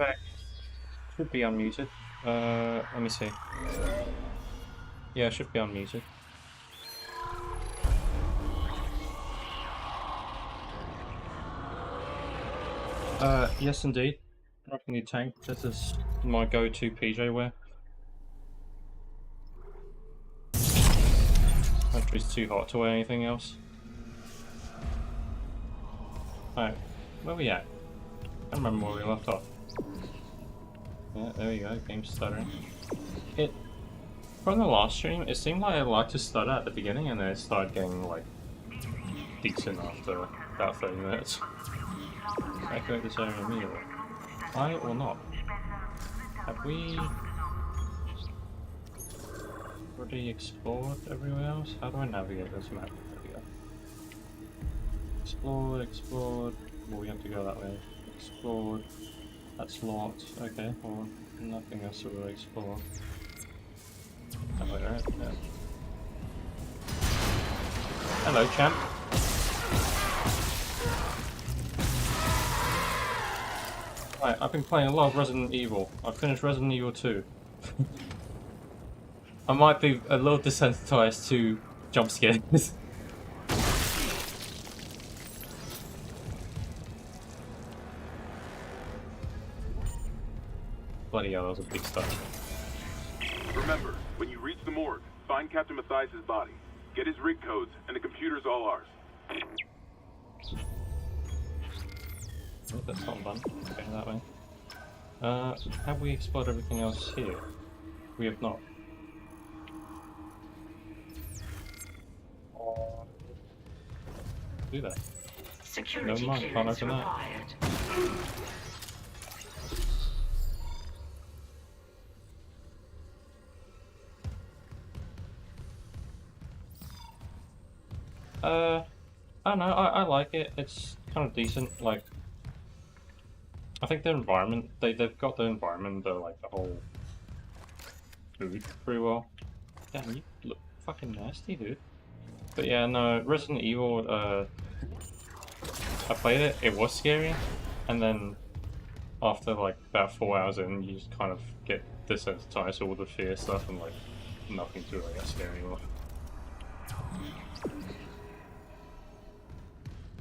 back. Should be unmuted. Let me see. Yeah, it should be unmuted. Yes indeed. Rocking the tank. This is my go-to PJ wear. Country's too hot to wear anything else. Alright, where are we at? I don't remember where we left off. Yeah, there we go, game's stuttering. From the last stream, it seemed like I liked to stutter at the beginning and then it started getting, like, decent after about 30 minutes. Activate this area immediately. I or not? Have we already explored everywhere else? How do I navigate this map? There we go. Explored. Well, we have to go that way. Explored. That's locked. Okay, well, nothing else to really explore. That way, right? Yeah. Hello, champ. Right, I've been playing a lot of Resident Evil. I've finished Resident Evil 2. I might be a little desensitized to jump scares. Bloody hell, that was a big stuff. Remember, when you reach the morgue, find Captain Mathias' body. Get his rig codes, and the computer's all ours. Oh, that's not done. Okay, that way. Have we explored everything else here? We have not. Do that. Security No mind, can't open that. I don't know, I like it. It's kind of decent, like... I think the environment, they've got the environment, like the whole food pretty well. Damn, you look fucking nasty, dude. But yeah, no, Resident Evil, I played it, it was scary, and then after like about 4 hours in, you just kind of get desensitized to all the fear stuff and like nothing's really that scary anymore.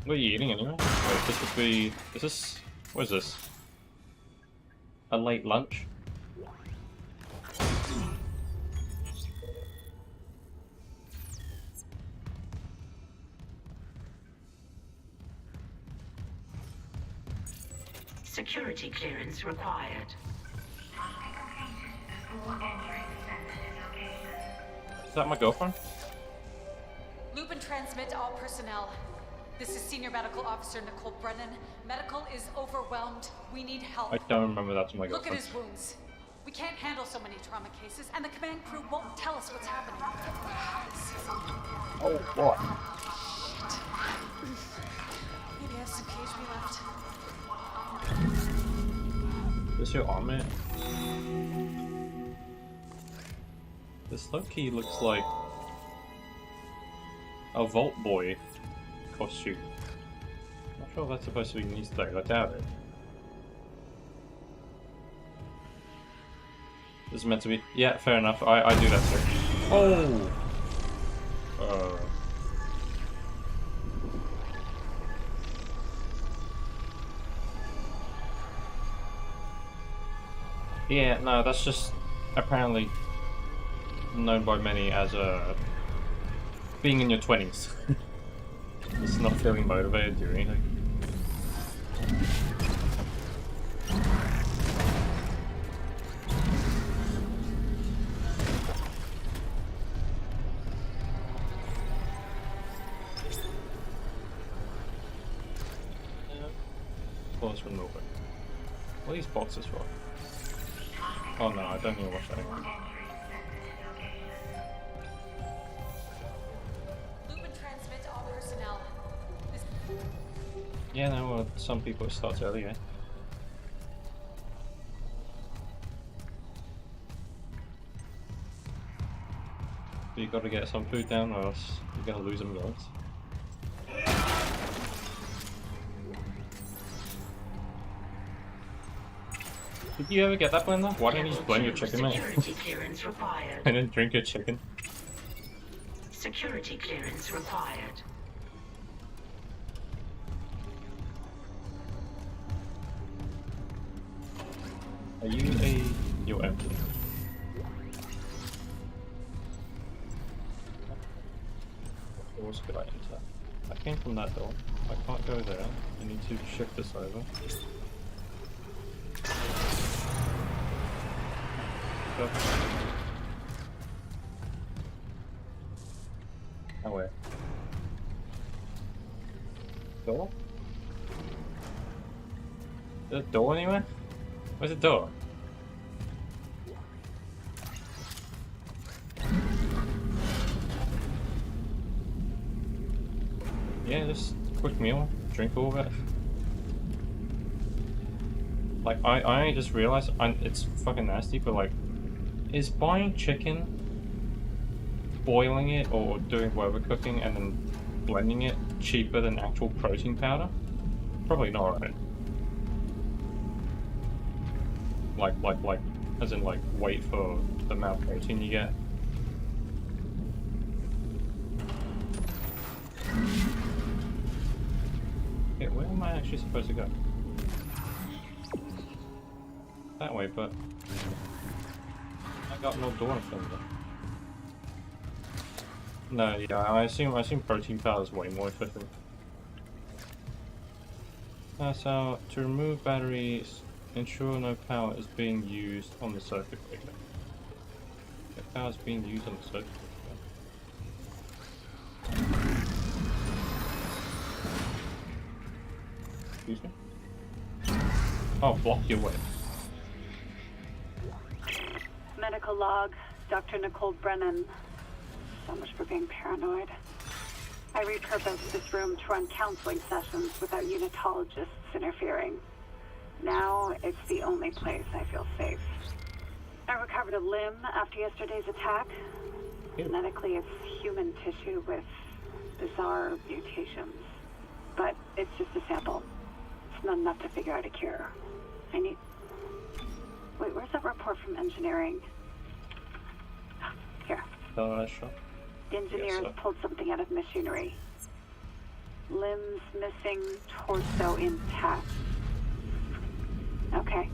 What are you eating anyway? Wait, this would be... is this... what is this? A late lunch? Security clearance required. Is that my girlfriend? Loop and transmit all personnel. This is Senior Medical Officer Nicole Brennan. Medical is overwhelmed. We need help. I don't remember that's my Look at girlfriend. his wounds. We can't handle so many trauma cases, and the command crew won't tell us what's happening. Oh, what? Maybe I have some KHB left. Is your arm it? This low-key looks like a Vault Boy costume. Not sure if that's supposed to be an Easter egg, I doubt it. This is meant to be... yeah, fair enough, I do that too. Oh! Yeah, no, that's just apparently known by many as being in your 20s. Just not feeling motivated to do anything. Close from nowhere. What are these boxes for? Oh no, I don't need to watch that anymore. Loop and transmit all personnel. Yeah, no, well, some people it starts earlier. But you gotta get some food down or else you're gonna lose them guys. Did you ever get that blender? Why don't you just blend your chicken, mate? Security clearance required. And then drink your chicken? Security clearance required. Are you a... You're empty. What doors could I enter? I came from that door. I can't go there. I need to shift this over. Oh wait. Door? Is there a door anywhere? Where's the door? Yeah, just a quick meal, drink all of it. Like, I only just realized, it's fucking nasty, but like, is buying chicken, boiling it, or doing whatever cooking, and then blending it cheaper than actual protein powder? Probably not, right? Like, as in like, wait for the amount of protein you get. Okay, where am I actually supposed to go? That way, but I got no door in front of it. No, yeah, I assume protein powder is way more efficient. So to remove batteries, ensure no power is being used on the circuit breaker. If power is being used on the circuit breaker. Excuse me? Oh, block your way. Medical log, Dr. Nicole Brennan. So much for being paranoid. I repurposed this room to run counseling sessions without unitologists interfering. Now it's the only place I feel safe. I recovered a limb after yesterday's attack. Genetically, it's human tissue with bizarre mutations. But it's just a sample. It's not enough to figure out a cure. I need... Wait, where's that report from engineering? Here. Sure. The engineers Yes, pulled something out of machinery. Limbs missing, torso intact. Okay.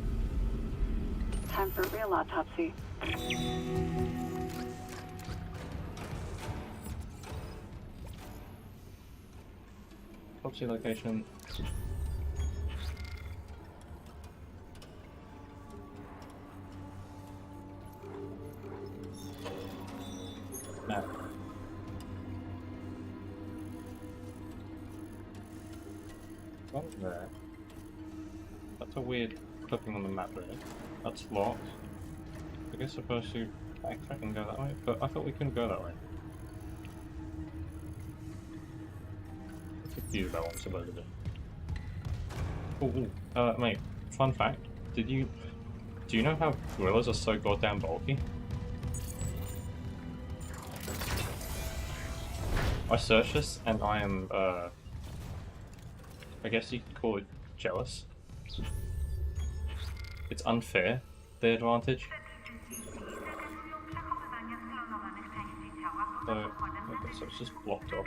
Time for a real autopsy. Autopsy location. Map. What's there? That's a weird clipping on the map there. That's locked. I guess I'm supposed to backtrack and go that way, but I thought we couldn't go that way. I'm confused about what I'm supposed to do. Oh, mate, fun fact. Do you know how gorillas are so goddamn bulky? I searched this and I am, I guess you could call it jealous. It's unfair, the advantage. So, okay, so it's just blocked off.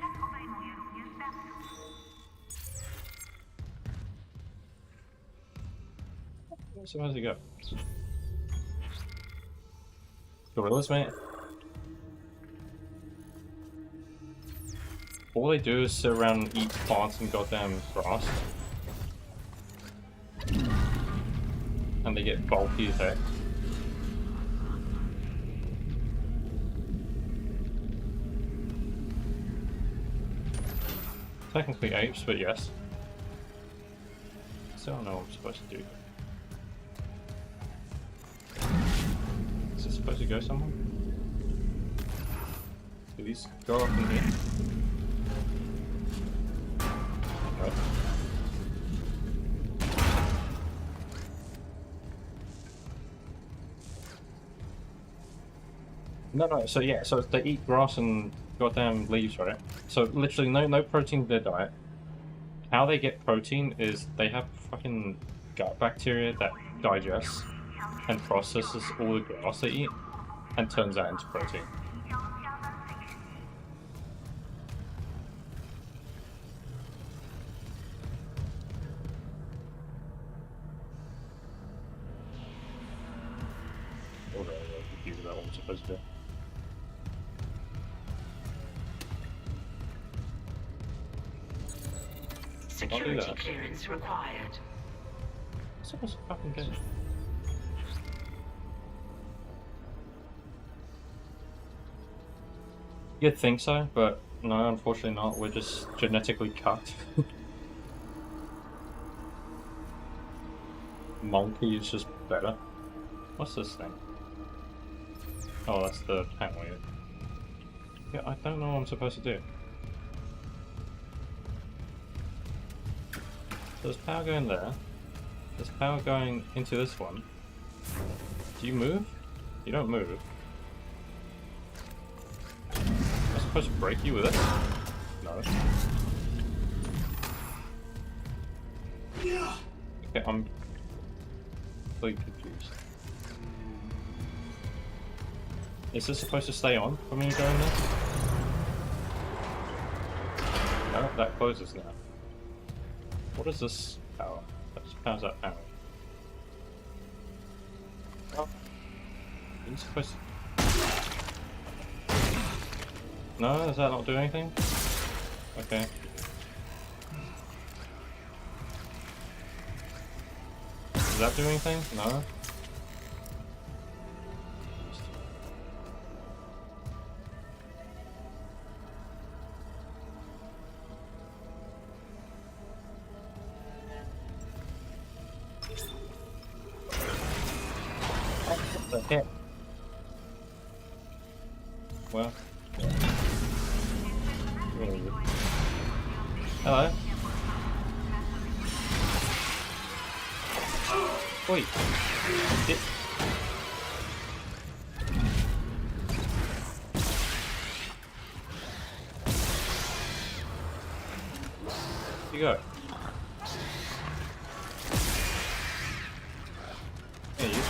So where's it go? Gorillas, mate? All they do is sit around and eat plants and goddamn grass. And they get bulky as heck. Technically apes, but yes. Still don't know what I'm supposed to do. Is it supposed to go somewhere? Do these go up in here? No, so yeah, so they eat grass and goddamn leaves, right? So literally no protein in their diet. How they get protein is they have fucking gut bacteria that digests, and processes all the grass they eat and turns that into protein. Or I'm confused about what I'm supposed to do. Security that. clearance required. What's supposed to fucking do? You'd think so, but no, unfortunately not. We're just genetically cut. Monkey is just better. What's this thing? Oh, that's the panel here. Yeah, I don't know what I'm supposed to do. There's power going there. There's power going into this one. Do you move? You don't move. Am I supposed to break you with it? No. Okay, I'm completely confused. Is this supposed to stay on for me going there? No, that closes now. What is this power? That just powers that panel. Oh. Are you supposed to... No, does that not do anything? Okay. Does that do anything? No. What the heck? Well. Where are you? Hello? Oi! Shit. Where'd you go? There you.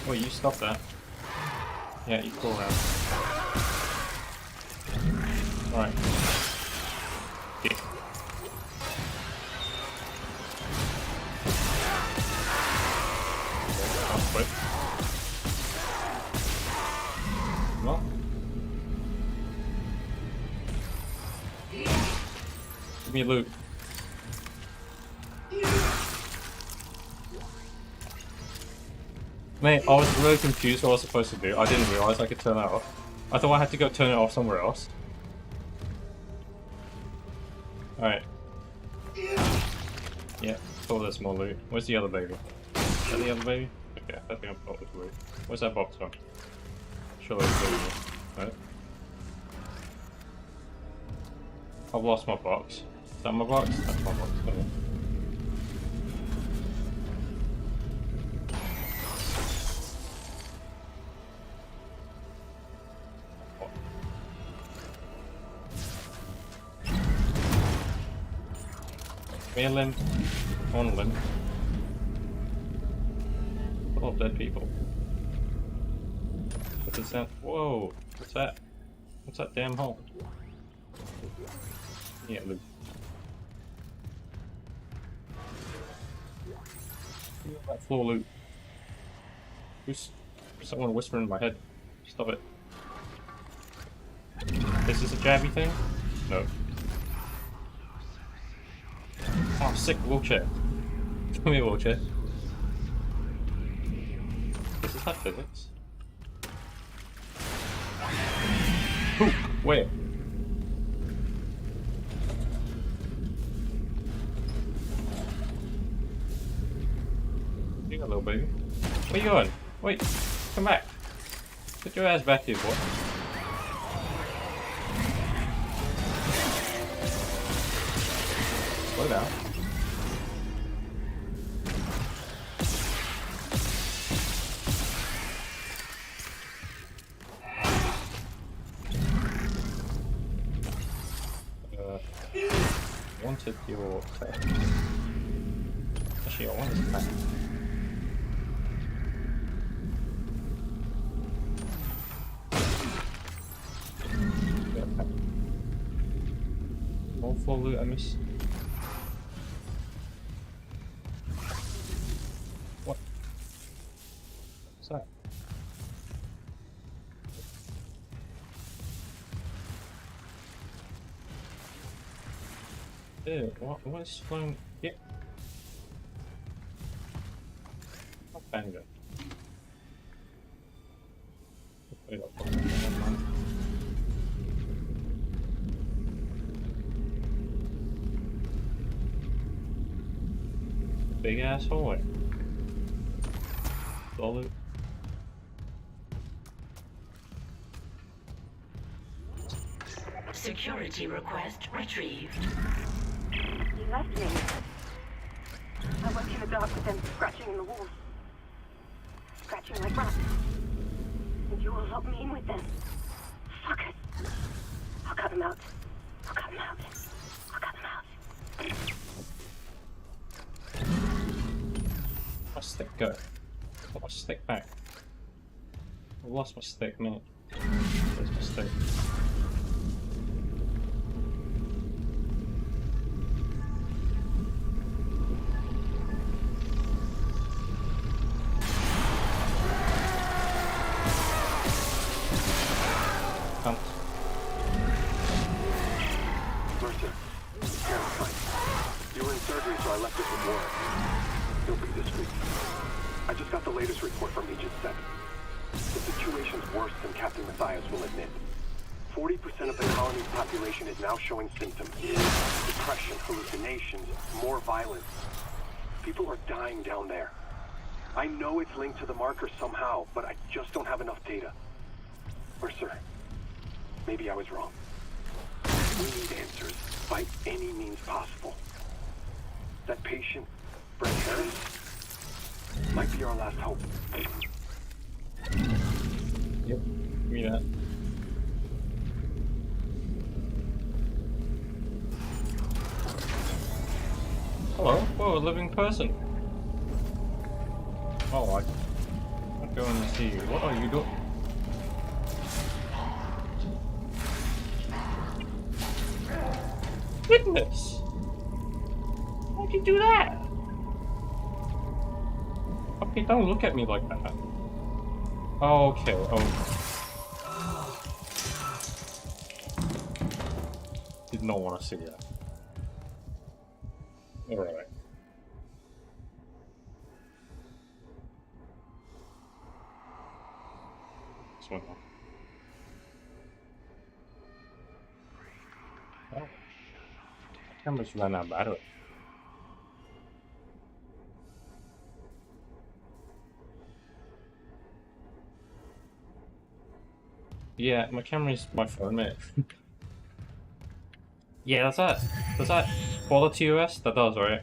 Oh, you stop that. Yeah, you call that. Alright. Yeah. That's quick. Well. Give me loot. Mate, I was really confused what I was supposed to do. I didn't realise I could turn that off. I thought I had to go turn it off somewhere else. Alright. Yeah, thought there's more loot. Where's the other baby? Is that the other baby? Okay, I think I've got this loot. Where's that box from? Surely it's over here. Right. I've lost my box. Is that my box? That's my box. Okay. Give me a limb. I want a limb. Full of dead people. What's the sound? Whoa! What's that? What's that damn hole? Yeah, loot. That floor loot. Who's someone whispering in my head? Stop it. Is this a jabby thing? No. Oh, sick wheelchair. Give me a wheelchair. This is not physics. Ooh, where? You got little baby. Where you going? Wait, come back. Put your ass back here, boy. Slow down. wanted your tech. Actually, I want his tech. More full loot, I miss. What? What's that? Ew, what is flying? Yeah. Not bang it. Big ass hole. Solid. Security request retrieved. You left me. I work in the dark with them scratching in the walls. Scratching like rats. And you will lock me in with them. Fuckers. I'll cut them out. I'll cut them out. I'll cut them out. My stick go? Got my stick back. I lost my stick, man. Where's my stick? Cunt. Mercer, Karen's fine. You were in surgery, so I left this with Warren. He'll be discreet. I just got the latest report from Agent 7. The situation's worse than Captain Mathias will admit. 40% of the colony's population is now showing symptoms. Depression, hallucinations, more violence. People are dying down there. I know it's linked to the marker somehow, but I just don't have enough data. Mercer, maybe I was wrong. We need answers by any means possible. That patient, Brett Harris, might be our last hope. Yep, give me that. Hello? Whoa, a living person. Oh, I'm going to see you. What are you doing? Goodness! Why'd you do that? Okay, don't look at me like that. Okay, oh. Did not want to see that. Alright. This one. Oh. Camera's run out of battery. Yeah, my camera's my phone, mate. Yeah, that's that. Does that bother TOS? That does, right?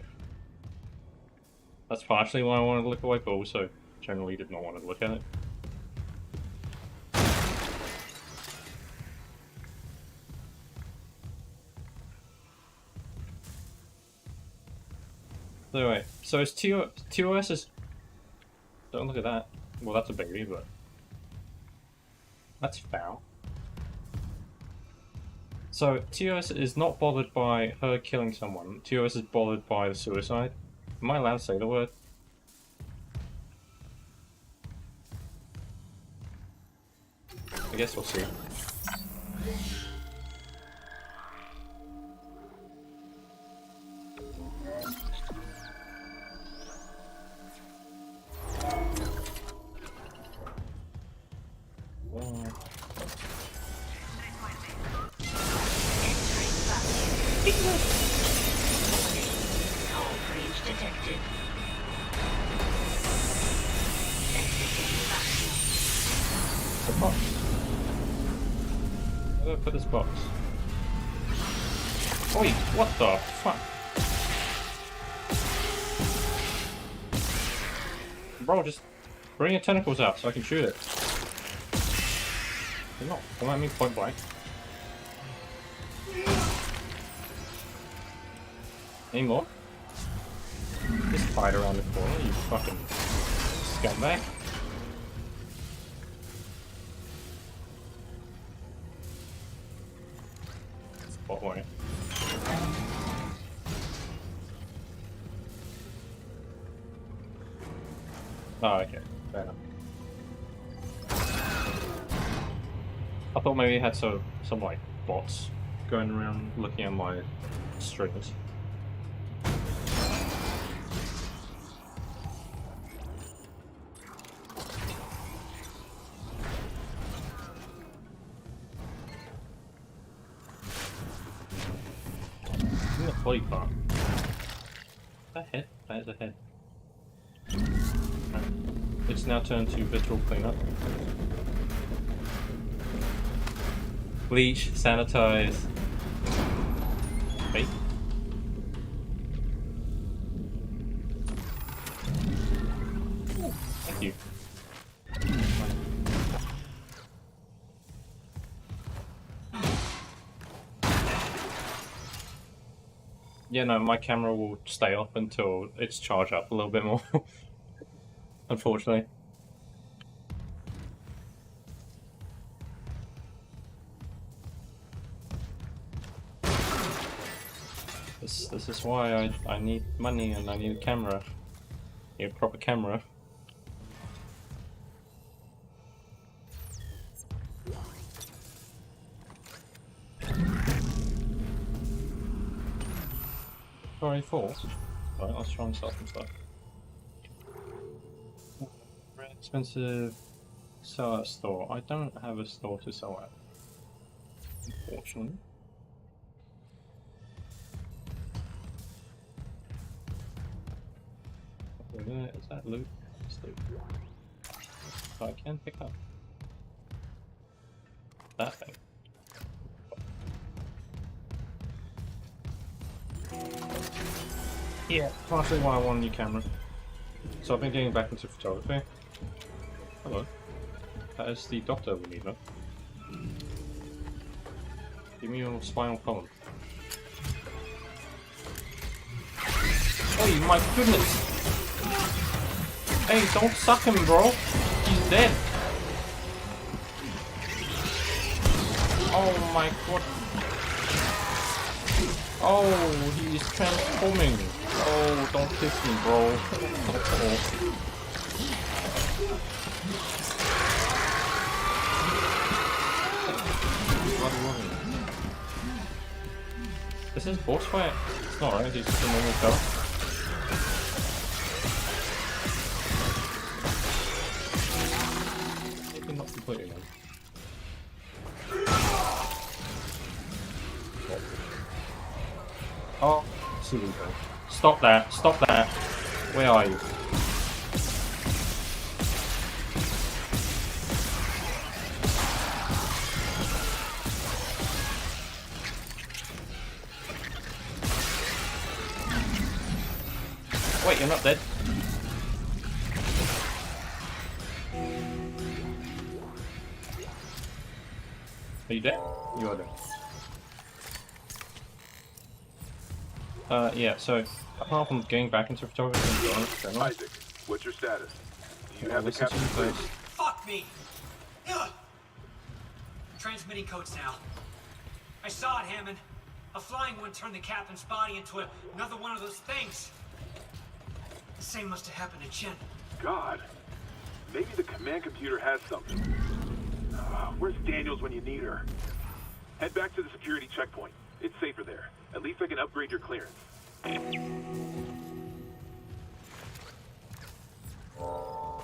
That's partially why I wanted to look away, but also generally did not want to look at it. Anyway, so it's TOS is... Don't look at that. Well, that's a baby, but... That's foul. So, TOS is not bothered by her killing someone. TOS is bothered by the suicide. Am I allowed to say the word? I guess we'll see. Where do I put this box? Oi, what the fuck? Bro, just bring your tentacles out so I can shoot it. You're not come at me point blank. Any more? Just fight around the corner, you fucking scumbag. What way? Oh, okay. Fair enough. I thought maybe it had some like bots going around looking at my strings. In the body part. Is that a head? That is a head. Right. It's now turned to visual cleanup. Bleach, sanitize. Wait. Ooh, thank you. Yeah, no, my camera will stay off until it's charged up a little bit more. Unfortunately. This is why I need money and I need a camera. I need a proper camera. Sorry, 4. Right, let's try and sell some stuff. Very expensive. Sell at store. I don't have a store to sell at, unfortunately. Is that loot? It's loot. So I can pick up that thing. Yeah, partially why I want a new camera. So I've been getting back into photography. Hello. That is the doctor we need, huh? Give me your spinal column. Oh my goodness! Hey, don't suck him, bro! He's dead! Oh my god! Oh, he's transforming! Oh, don't kiss me, bro! This is boss fight? It's not right, he's just a normal guy. Maybe not completely then. Oh, see we go. Stop that, stop that. Where are you? Wait, you're not dead. Are you dead? You are dead. Yeah, so apart from getting back into photography and general, Isaac, what's your status? Do you have the listen to captain's me clearance? first. Fuck me! Ugh. Transmitting codes now. I saw it, Hammond. A flying one turned the captain's body into another one of those things. The same must have happened to Jen. God. Maybe the command computer has something. Where's Daniels when you need her? Head back to the security checkpoint. It's safer there. At least I can upgrade your clearance. Oh,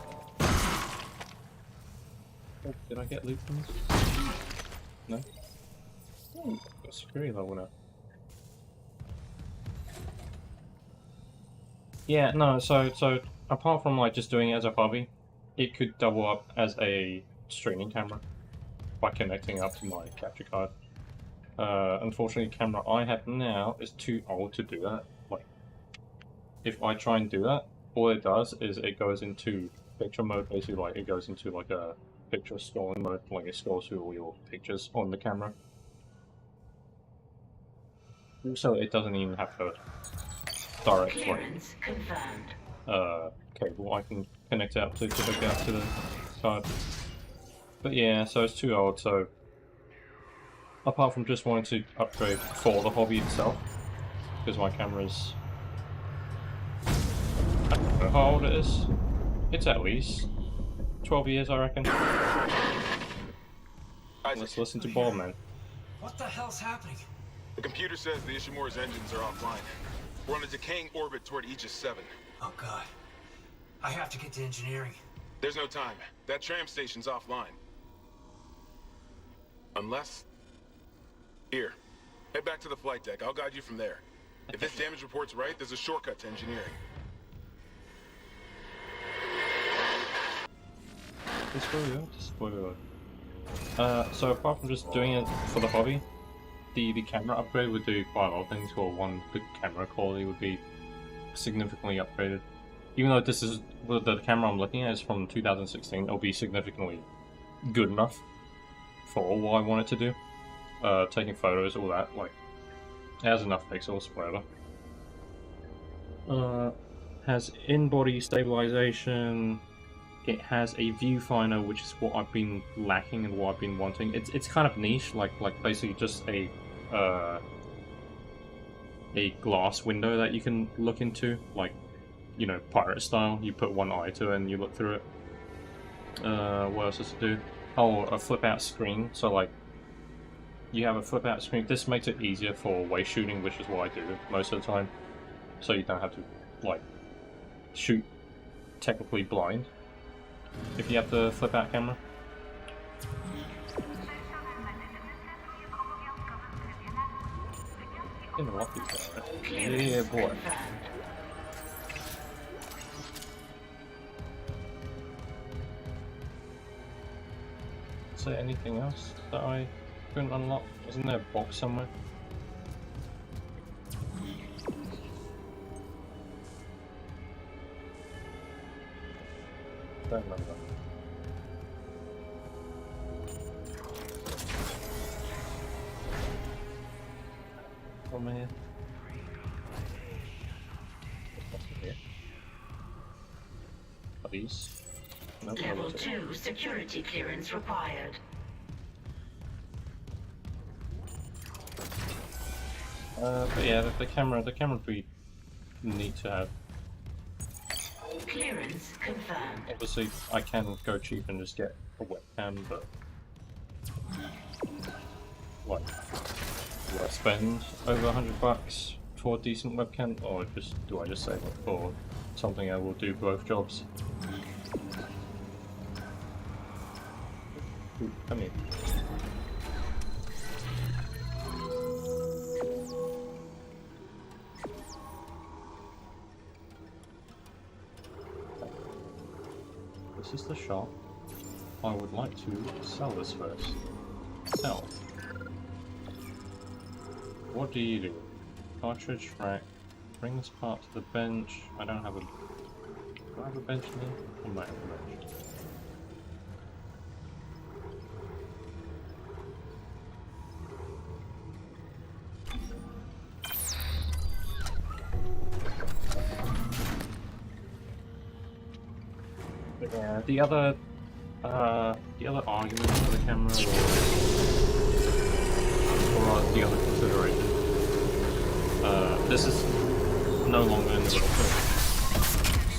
did I get loot from this? No? Oh, got a security level now. Yeah, no, so apart from like just doing it as a hobby, it could double up as a streaming camera by connecting up to my capture card. Unfortunately, the camera I have now is too old to do that. Like, if I try and do that, all it does is it goes into picture mode, basically like it goes into like a picture scrolling mode, like it scrolls through all your pictures on the camera. Also, it doesn't even have direct Clearance confirmed. cable I can connect out to hook out to the side. But yeah, so it's too old, so apart from just wanting to upgrade for the hobby itself, because my camera's, I don't know how old it is. It's at least 12 years, I reckon. Let's listen to Bob, man. What the hell's happening? The computer says the Ishimura's engines are offline. We're on a decaying orbit toward Aegis 7. Oh god. I have to get to engineering. There's no time. That tram station's offline. Unless... Here. Head back to the flight deck. I'll guide you from there. If this damage report's right, there's a shortcut to engineering. Spoiler. So apart from just doing it for the hobby, the camera upgrade would do quite a lot of things. For one, the camera quality would be significantly upgraded. Even though this is the camera I'm looking at is from 2016, it'll be significantly good enough for what I want it to do. Taking photos, all that, like, it has enough pixels, whatever. Has in-body stabilization. It has a viewfinder, which is what I've been lacking and what I've been wanting. It's kind of niche, like basically just a glass window that you can look into, like, you know, pirate style. You put one eye to it and you look through it. What else does it do? Oh, a flip-out screen. So like, you have a flip-out screen. This makes it easier for waist shooting, which is what I do most of the time. So you don't have to like shoot technically blind if you have the flip-out camera. In the lucky yeah, boy. Is there anything else that I couldn't unlock? Isn't there a box somewhere? Don't remember. From here. Are these? Nope, Level 2 security clearance required. But yeah, the camera we need to have. Clearance confirmed. Obviously, I can go cheap and just get a webcam, but like, do I spend over $100 for a decent webcam, or do I just save it for something I will do both jobs? Ooh, come here. This is the shop. I would like to sell this first. Sell. What do you do? Cartridge rack. Bring this part to the bench. I don't have a... Do I have a bench in here? I might have a bench. Yeah, the other argument for the camera, or the other consideration, this is no longer in the middle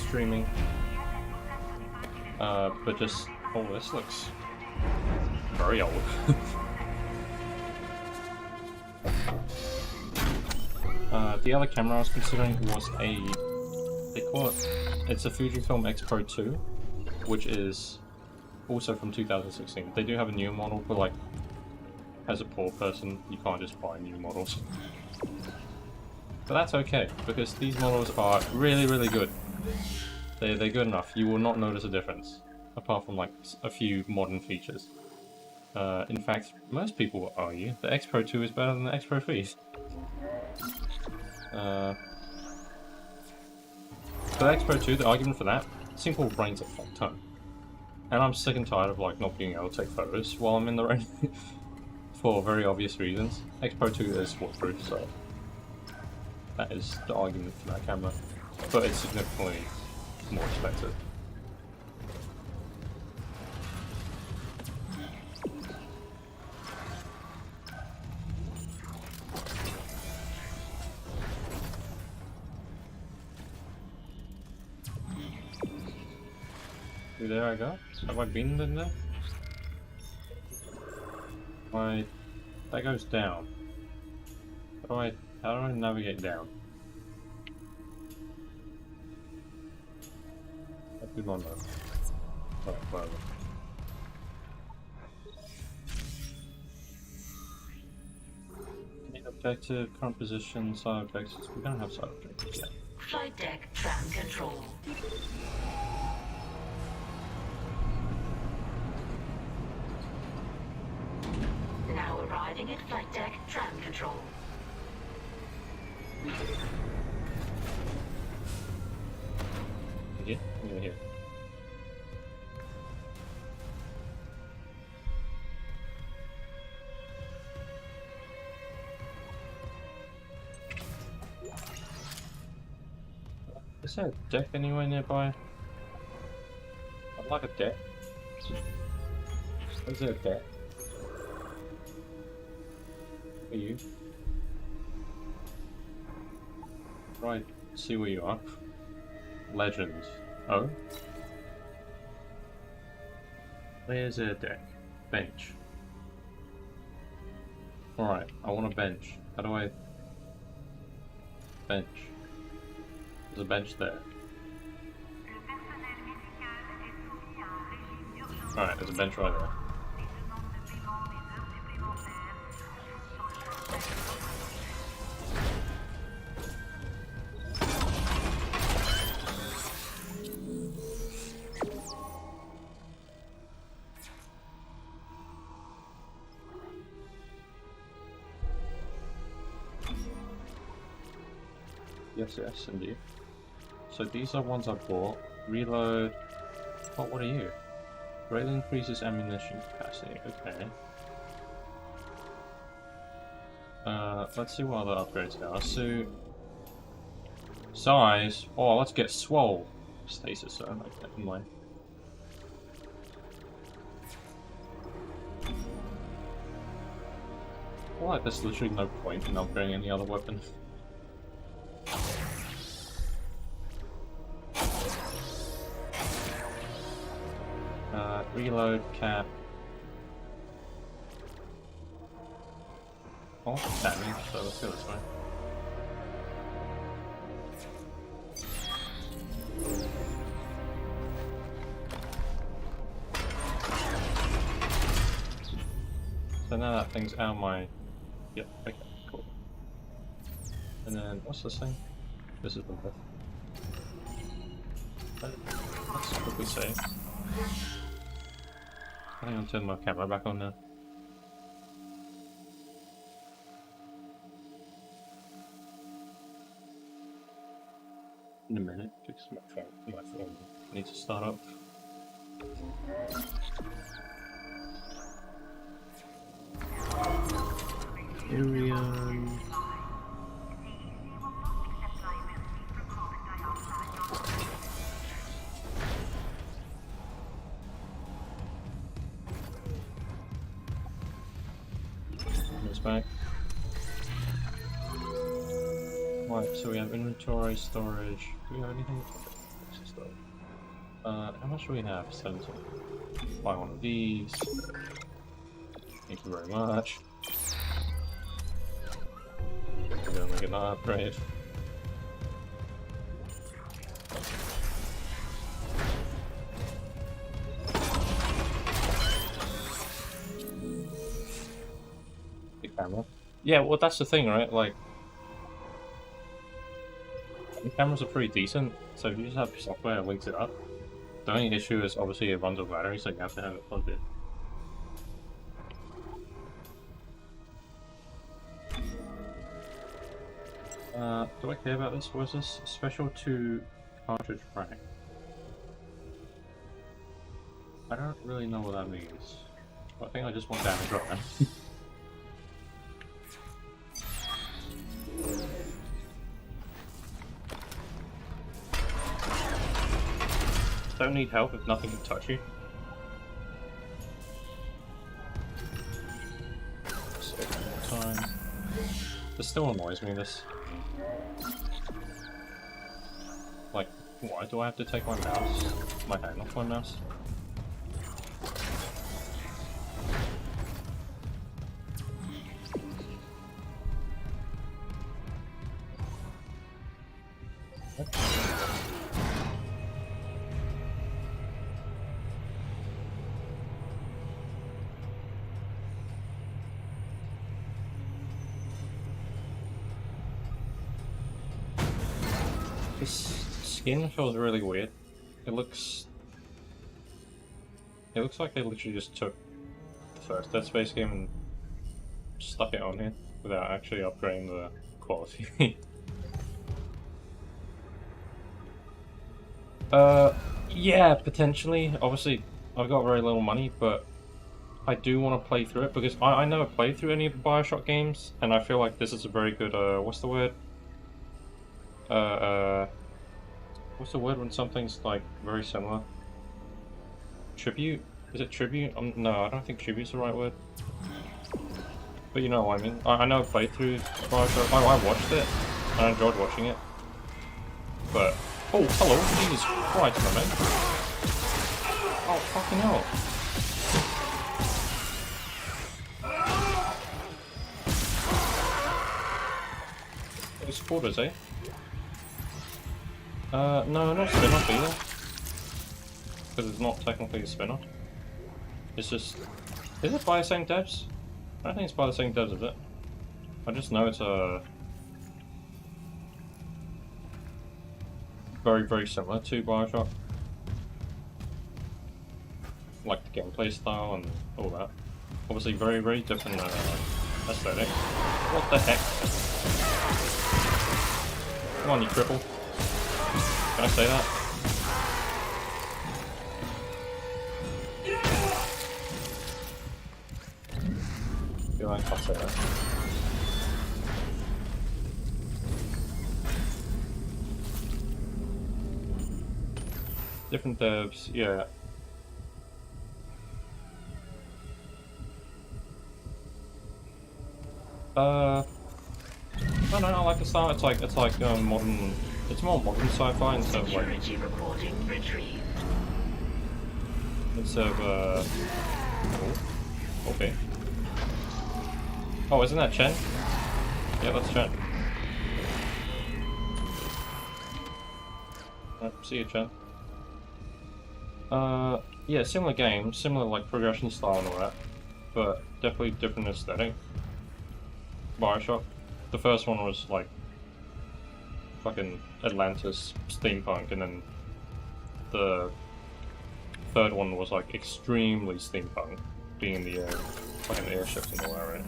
streaming, but just, oh, this looks very old. The other camera I was considering was they call it, it's a Fujifilm X Pro 2, which is also from 2016. They do have a new model, but like, as a poor person, you can't just buy new models. But that's okay, because these models are really, really good. They're good enough. You will not notice a difference, apart from like a few modern features. In fact, most people will argue the X Pro 2 is better than the X Pro 3. For the X Pro 2, the argument for that, simple brains a fuck ton. And I'm sick and tired of like not being able to take photos while I'm in the rain. For very obvious reasons. X Pro 2 is waterproof, so That is the argument for that camera, but it's significantly more expensive. There I go. Have I been in there? Right, that goes down. How do I navigate down? I do not know. Right, whatever. Main objective, current position, side objectives. We don't have side objectives yet. Flight deck tram control. Now arriving at flight deck tram control. Yeah, I'm here. Is there a deck anywhere nearby? I'd like a deck. Is there a deck? Are you? Right, see where you are. Legends. Oh? Where's a deck? Bench. Alright, I want a bench. How do I... Bench. There's a bench there. Alright, there's a bench right there. Yes, indeed. So these are ones I bought. Reload. What are you? Greatly increases ammunition capacity. Okay. Let's see what other upgrades there are. So, size. Oh, let's get swole. Stasis, so like that in mind. Well, like, there's literally no point in upgrading any other weapon. Reload cap. Oh, damage, so let's go this way. So now that thing's out of my... Yep, okay, cool. And then, what's this thing? This is the lift. Let's quickly save. I think I'll turn my camera back on now. In a minute, fix my phone needs to start up. Arian. Back. Right, so we have inventory, storage. Do we have anything? How much do we have? 17. Buy one of these. Thank you very much. We're gonna make an upgrade. Camera. Yeah, well that's the thing, right? Like, the cameras are pretty decent, so if you just have software that links it up. The only issue is obviously it runs on battery, so you have to have it plugged in. Do I care about this? Was this special to cartridge rank? I don't really know what that means. I think I just want damage right now. don't need help if nothing can touch you. Save more time. This still annoys me, this. Like, why do I have to take my hand off my mouse? This skin feels really weird. It looks like they literally just took the first Dead Space game and stuck it on here without actually upgrading the quality. Yeah, potentially. Obviously, I've got very little money, but I do want to play through it because I never played through any of the BioShock games, and I feel like this is a very good, what's the word? What's the word when something's, like, very similar? Tribute? Is it tribute? No, I don't think tribute's the right word. But you know what I mean. I know I played through BioShock. I watched it, and I enjoyed watching it. But... oh, hello! Jesus Christ, my man! Oh, fucking hell! Those quarters, eh? No, not spin-off either. Because it's not technically a spin-off. It's just... is it by the same devs? I don't think it's by the same devs, is it? I just know it's a... very similar to BioShock. Like the gameplay style and all that. Obviously very different aesthetic. What the heck? Come on, you cripple. Can I say that? feel like I'll say that. Different devs, yeah. I don't know, I like the style. It's like modern. It's more modern sci-fi instead of like. Security recording retrieved. Instead of oh, okay. Oh, isn't that Chen? Yeah, that's Chen. See you, Chen. Yeah, similar game, similar like progression style and all that, but definitely different aesthetic. BioShock. The first one was like fucking Atlantis steampunk, and then the third one was like extremely steampunk, being in the air, fucking airships and all that, right?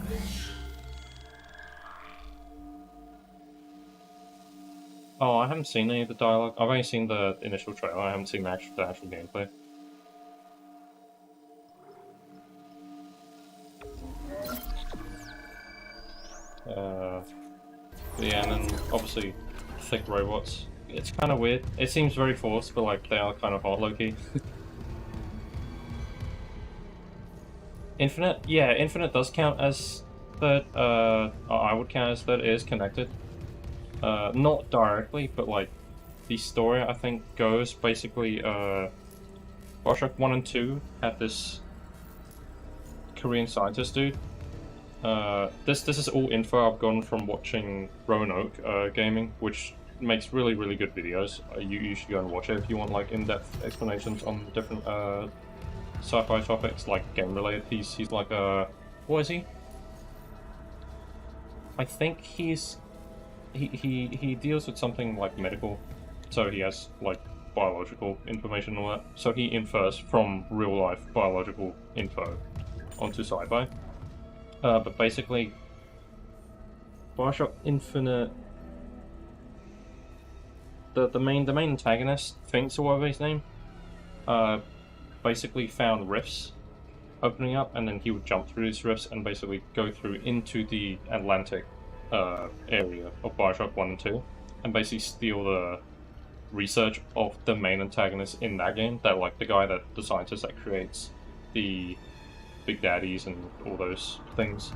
Oh, I haven't seen any of the dialogue. I've only seen the initial trailer. I haven't seen the actual gameplay. Yeah, and then obviously thick robots. It's kind of weird. It seems very forced, but like they are kind of hot, low-key. Infinite? Yeah, Infinite does count as third. I would count as third. It is connected. Not directly, but like the story I think goes basically. BioShock 1 and 2 had this Korean scientist dude. This is all info I've gotten from watching Roanoke Gaming, which makes really good videos. You should go and watch it if you want like in-depth explanations on different sci-fi topics, like game related. He's like what is he? I think he deals with something like medical, so he has like biological information and all that. So he infers from real life biological info onto sci-fi. But basically, BioShock Infinite, the main antagonist, Finks or whatever his name, basically found rifts opening up, and then he would jump through these rifts and basically go through into the Atlantic area of BioShock 1 and 2, and basically steal research of the main antagonist in that game. That like the scientist that creates the Big Daddies and all those things,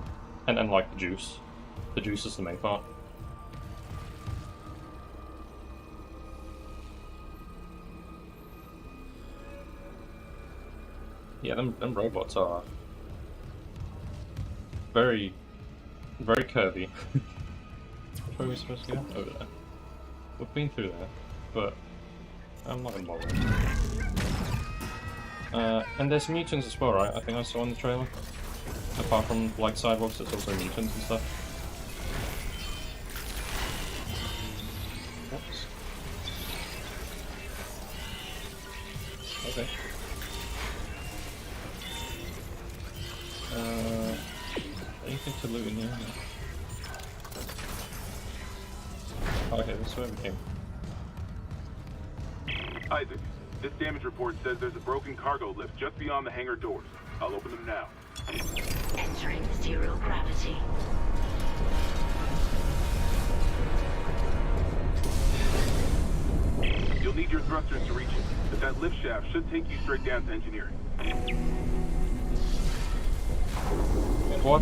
and then like the juice. The juice is the main part. Yeah, them robots are very curvy. Which way are we supposed to go? Over there. We've been through there, but I'm not gonna bother. And there's mutants as well, right? I think I saw in the trailer. Apart from like cyborgs, there's also mutants and stuff. Whoops. Okay. Anything to loot in here? Oh, okay, this is where we came. Isaac, this damage report says there's a broken cargo lift just beyond the hangar doors. I'll open them now. Entering zero gravity. You'll need your thrusters to reach it, but that lift shaft should take you straight down to engineering. Boy?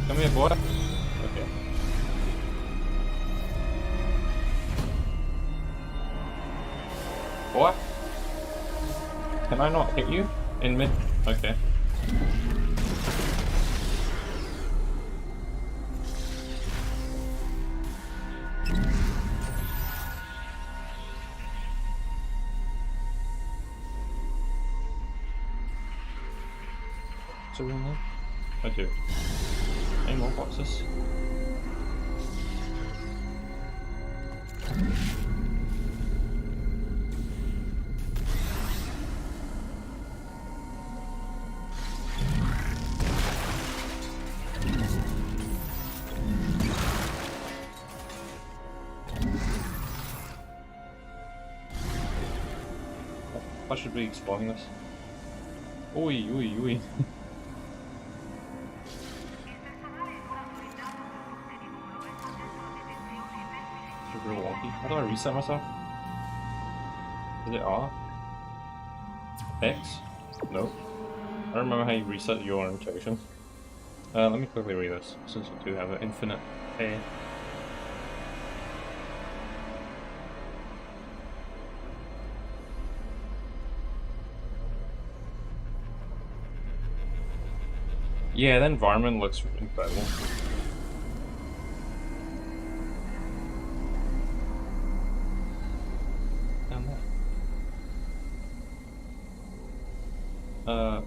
Come here, boy. Okay. Boy? Can I not hit you in mid? Okay. So in there? I do. Any more boxes? I should be exploring this. Oi, oi, oi. Real wonky. How do I reset myself? Is it R? X? Nope. I don't remember how you reset your orientation. Let me quickly read this, since I do have an infinite A. Yeah, the environment looks incredible.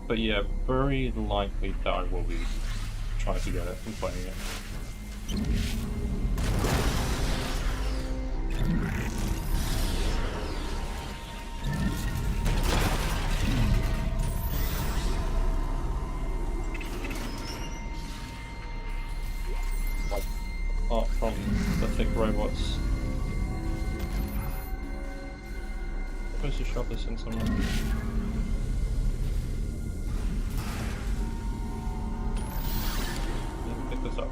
But yeah, very likely that I will be trying to get it and playing it. Like, apart from the thick robots. I'm supposed to shove this in somewhere. This up.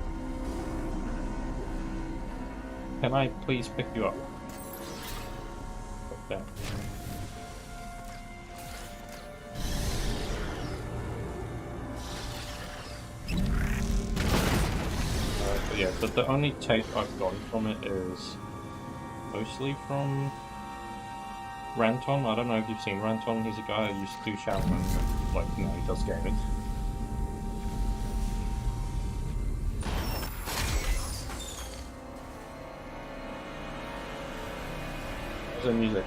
Can I please pick you up? Okay. But yeah, the only tape I've gotten from it is mostly from Ranton. I don't know if you've seen Ranton. He's a guy who used to do Shaolin, like now he does gaming. The music.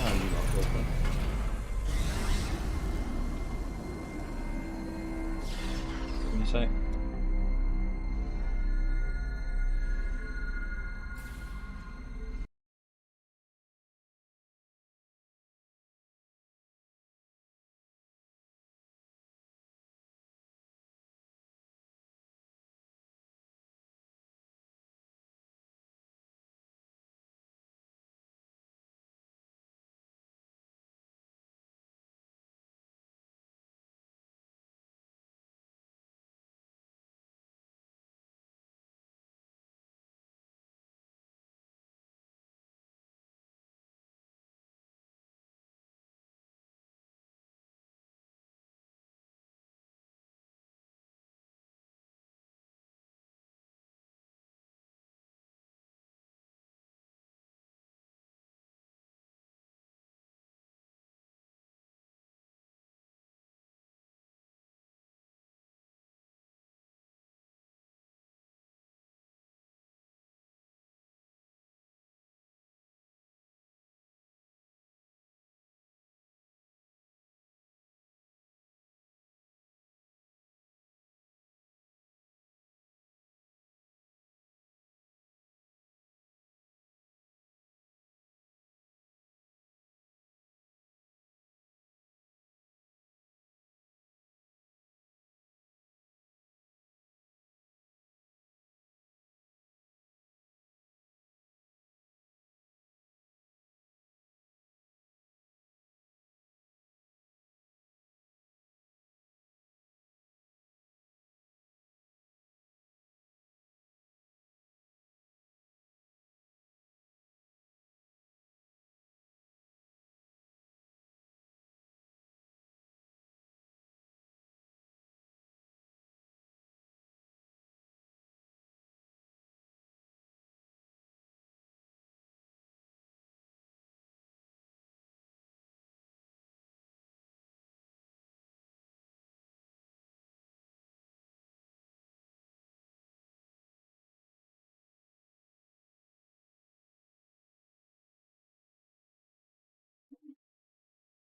Oh, you not good. What do you say?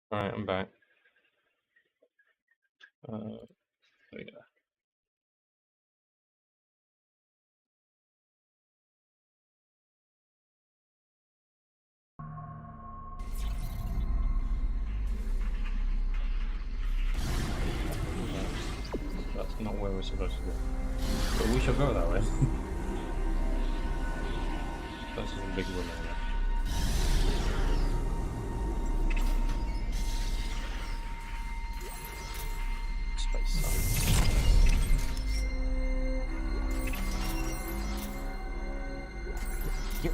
Alright, I'm back. There we go. That's not where we're supposed to go. But we shall go that way. This is a big room area. Space science. Yep.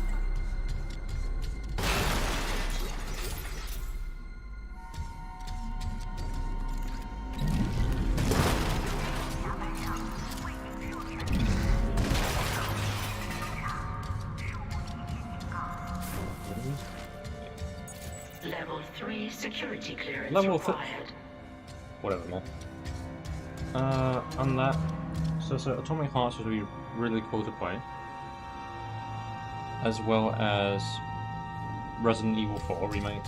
Level 3 security clearance Level required. Whatever, man. On that, so Atomic Hearts would be really cool to play, as well as Resident Evil 4 Remake.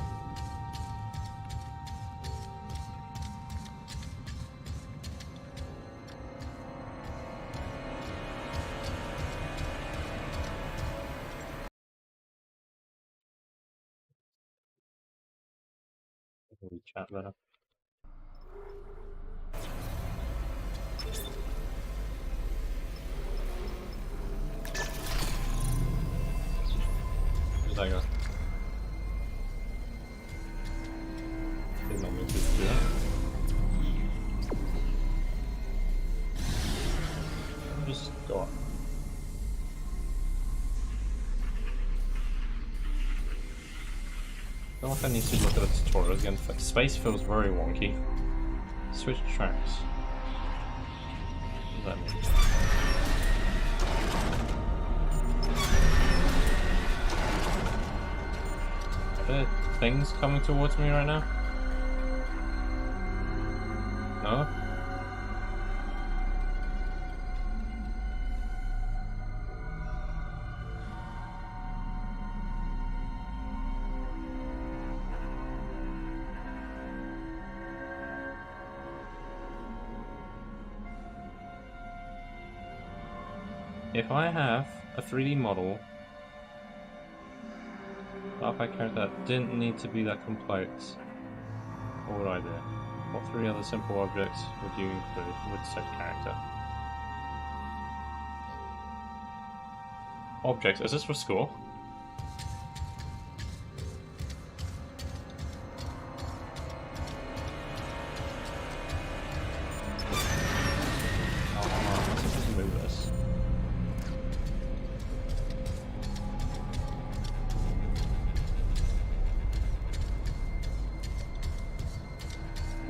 We chat better. Where's that go? Didn't know me to do that. Just go up. I don't know if I need to look at the tutorial again. Space feels very wonky. Switch tracks. What does that mean? Are there things coming towards me right now? No? If I have a 3D model of a character that didn't need to be that complex, what would I do? What 3 other simple objects would you include with said character? Objects, is this for school? Oh, I'm supposed to move this.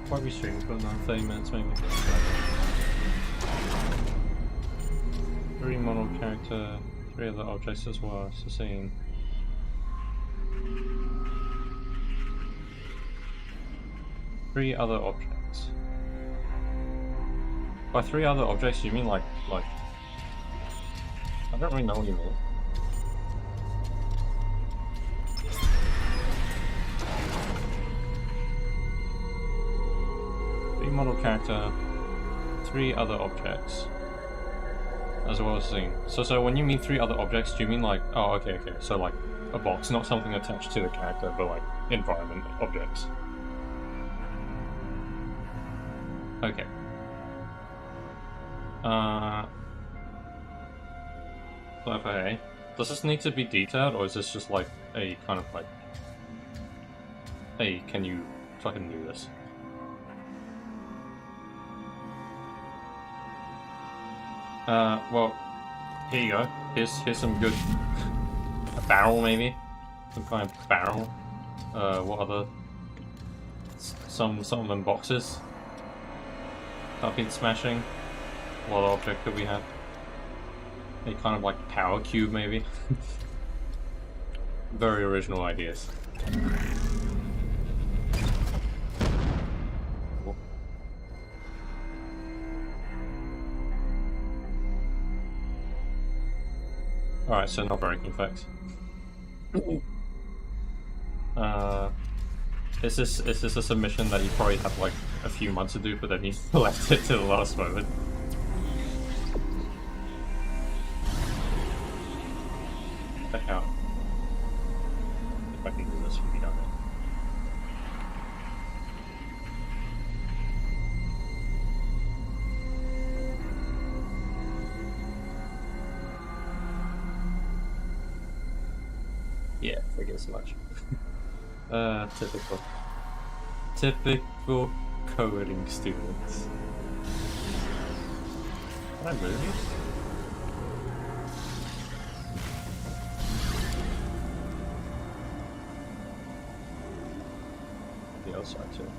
Probably stream for another 30 minutes maybe. 3 model character, 3 other objects as well, so seeing. Three other objects. By 3 other objects you mean like I don't really know what you mean. Model character, 3 other objects, as well as seeing. So when you mean 3 other objects, do you mean like, oh, okay, so like a box, not something attached to the character, but like environment objects. Okay. Okay. Does this need to be detailed, or is this just like a kind of like, hey, can you fucking do this? Well, here you go. Here's some good... a barrel, maybe? Some kind of barrel. What other... Some of them boxes. I've been smashing. What other object could we have? A kind of like power cube, maybe? Very original ideas. Alright, so not very complex. Is this a submission that you probably had like a few months to do, but then you left it to the last moment? Check out if I can do this for you, don't it? Yeah, figure as much. Typical. Typical coding students. Can I move you? The other side too.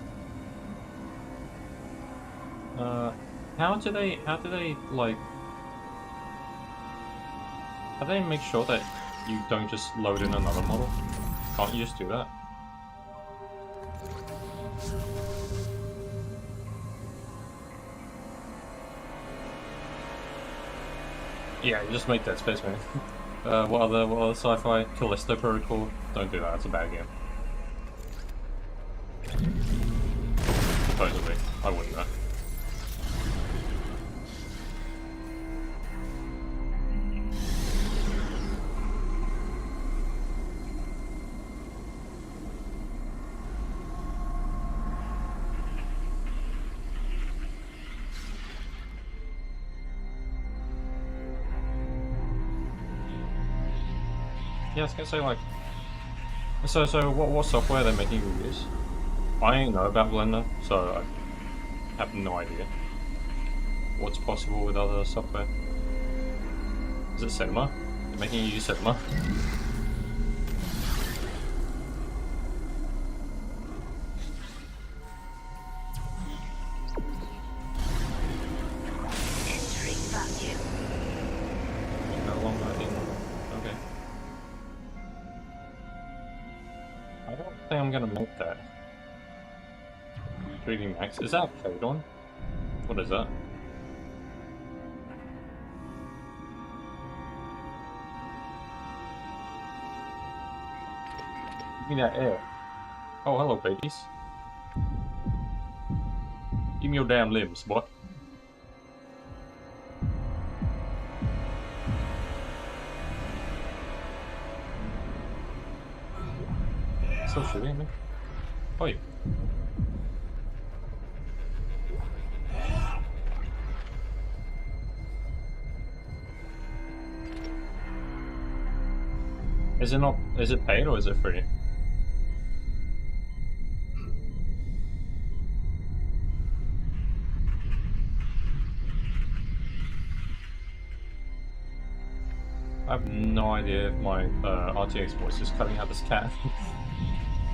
How do they like, how do they make sure that you don't just load in another model? Can't you just do that? Yeah, you just make Dead Space, man. What other sci-fi? Callisto Protocol? Don't do that, it's a bad game. Supposedly. I wouldn't know. Yeah, I was gonna say, like, so what software are they making you use? I ain't know about Blender, so I have no idea what's possible with other software. Is it Cinema? They're making you use Cinema? Entering vacuum. No longer in. Okay. I don't think I'm gonna make that. 3D Max. Is that paid on? What is that? Give me that air. Oh, hello, babies. Give me your damn limbs, boy. Still shooting at me? Oh, you. Is it not? Is it paid or is it free? I have no idea if my RTX voice is cutting out this cat.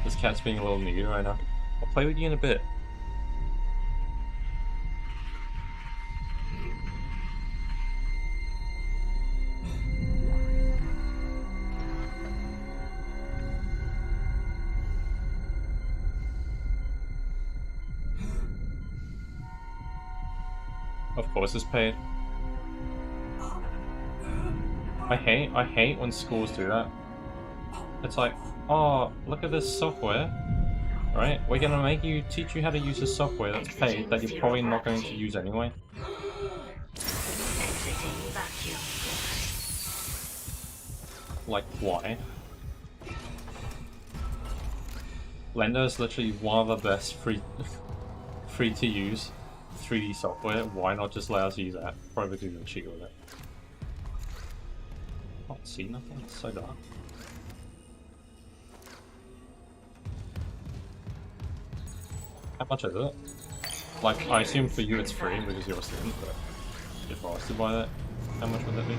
This cat's being a little needy right now. I'll play with you in a bit. Of course it's paid. I hate when schools do that. It's like, oh, look at this software, right? We're gonna teach you how to use this software that's paid that you're probably not going to use anyway. Exiting vacuum. Like, why? Blender is literally one of the best free to use 3D software. Why not just let us use that? Probably do even cheat with it. Can't see nothing, it's so dark. How much is it? Like, I assume for you it's free because you're a student, but if I was to buy that, how much would that be?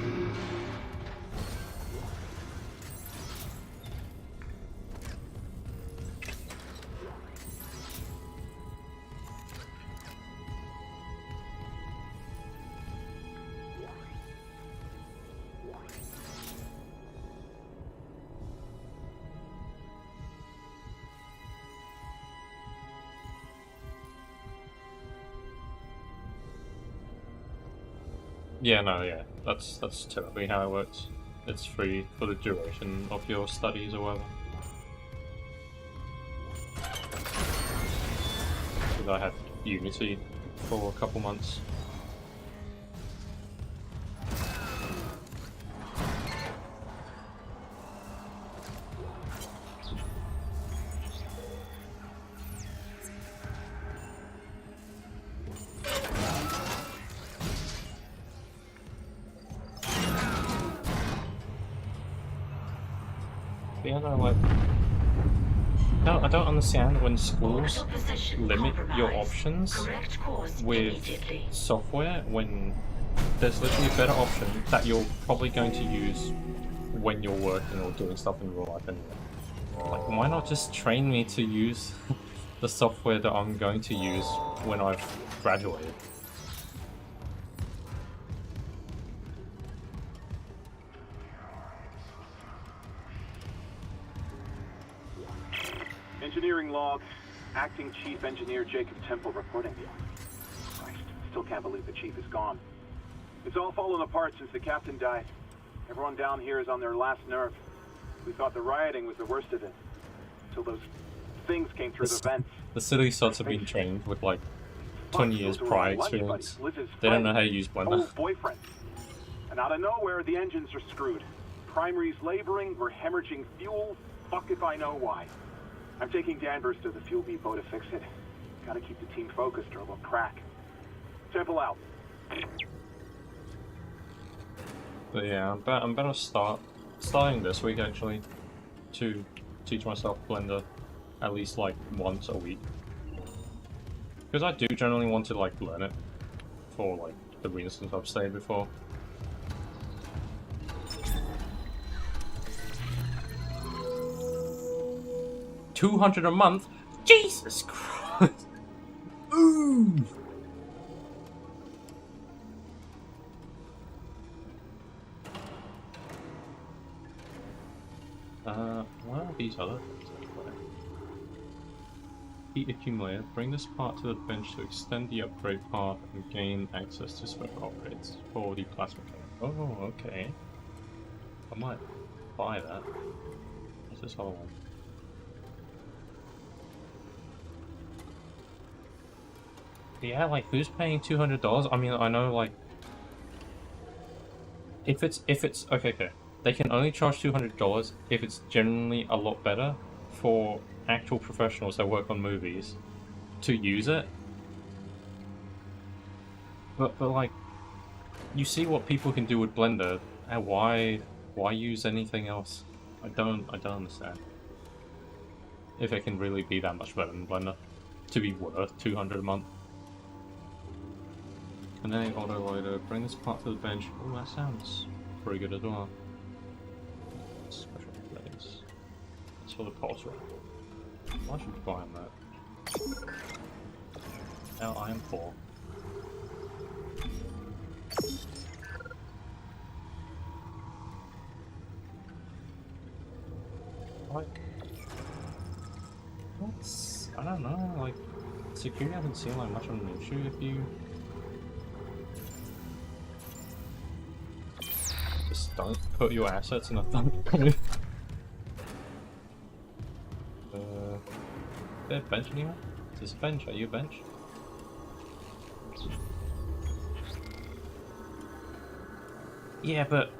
Yeah, no, yeah. That's typically how it works. It's free for the duration of your studies or whatever. because I had Unity for a couple months. Yeah, no, like, no, I don't understand when schools limit your options with software when there's literally a better option that you're probably going to use when you're working or doing stuff in real life anyway. Like, why not just train me to use the software that I'm going to use when I've graduated? Engineering log. Acting Chief Engineer Jacob Temple reporting. Christ, still can't believe the chief is gone. It's all fallen apart since the captain died. Everyone down here is on their last nerve. We thought the rioting was the worst of it. Until those things came through the vents. The city sorts have been trained with like 20 years prior experience. They don't know how to use Blender. Old boyfriend. And out of nowhere, the engines are screwed. Primary's laboring, we're hemorrhaging fuel. Fuck if I know why. I'm taking Danvers to the fuel depot to fix it. Gotta keep the team focused or we'll crack. Temple out. But yeah, I'm better starting this week actually to teach myself Blender at least like once a week. Because I do generally want to like learn it for like the reasons I've stated before. $200 a month? Jesus Christ! Ooh! What are these other things? Heat accumulator. Bring this part to the bench to extend the upgrade path and gain access to special upgrades for the plasma cannon. Oh, okay. I might buy that. What's this other one? Yeah, like who's paying $200? I mean, I know like if it's okay. They can only charge $200 if it's generally a lot better for actual professionals that work on movies to use it. But like, you see what people can do with Blender, and why use anything else? I don't understand. If it can really be that much better than Blender to be worth $200 a month. And then auto loader, bring this part to the bench. Oh, that sounds pretty good as well. Special plays. It's for the pulse rate. Why should we buy on that? Now I am 4. Like, what's, I don't know, like, security hasn't seemed like much of an issue if you just don't put your assets in a thumb drive. Is there a bench anywhere? Is this a bench? Are you a bench? Yeah, but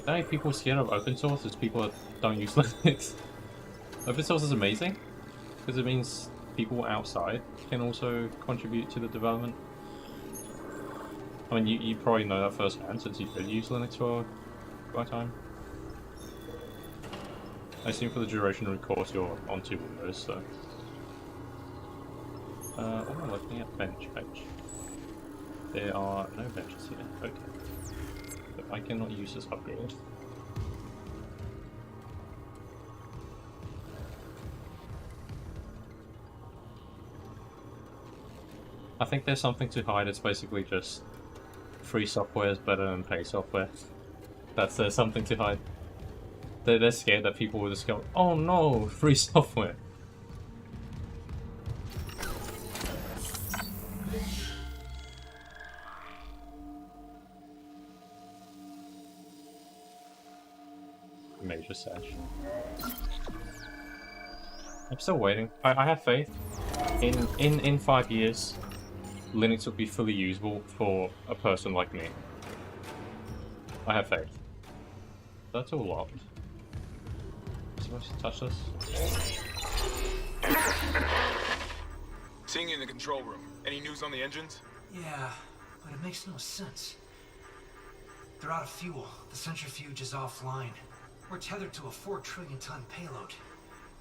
the only people scared of open source is people that don't use Linux. Open source is amazing because it means people outside can also contribute to the development. I mean, you probably know that firsthand since you did use Linux for quite a time. I assume for the duration of the course you're onto Windows, so. What am I looking at? Bench. There are no benches here. Okay. But I cannot use this upgrade. I think there's something to hide. It's basically just free software is better than paid software. There's something to hide. They're scared that people will just go, oh no, free software. Major sash. I'm still waiting. I have faith. In 5 years, Linux will be fully usable for a person like me. I have faith. That's all locked. Am I supposed to touch this? Seeing you in the control room. Any news on the engines? Yeah, but it makes no sense. They're out of fuel. The centrifuge is offline. We're tethered to a 4 trillion ton payload.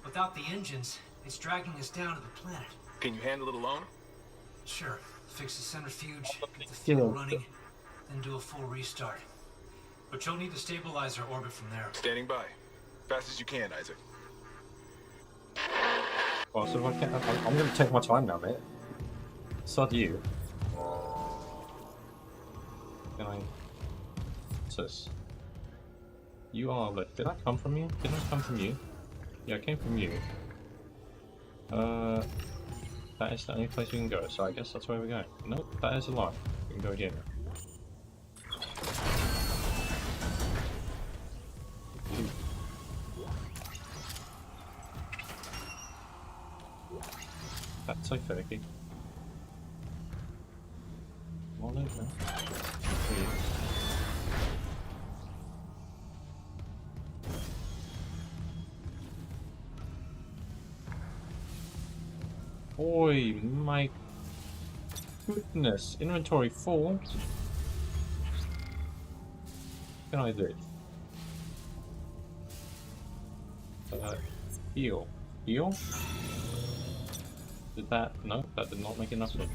Without the engines, it's dragging us down to the planet. Can you handle it alone? Sure, fix the centrifuge, get the fuel running, then do a full restart. But you'll need to stabilize our orbit from there. Standing by. Fast as you can, Isaac. Oh, so I can't, I'm gonna take my time now, mate. Sod you. Can I... What's this? You are... Look, did I come from you? Didn't I come from you? Yeah, I came from you. That is the only place we can go, so I guess that's where we go. Nope, that is a lie. We can go here. That's so finicky. Well, no, no. Oi, my goodness. Inventory full. What can I do? Heal. Heal? Did that? No, that did not make enough room.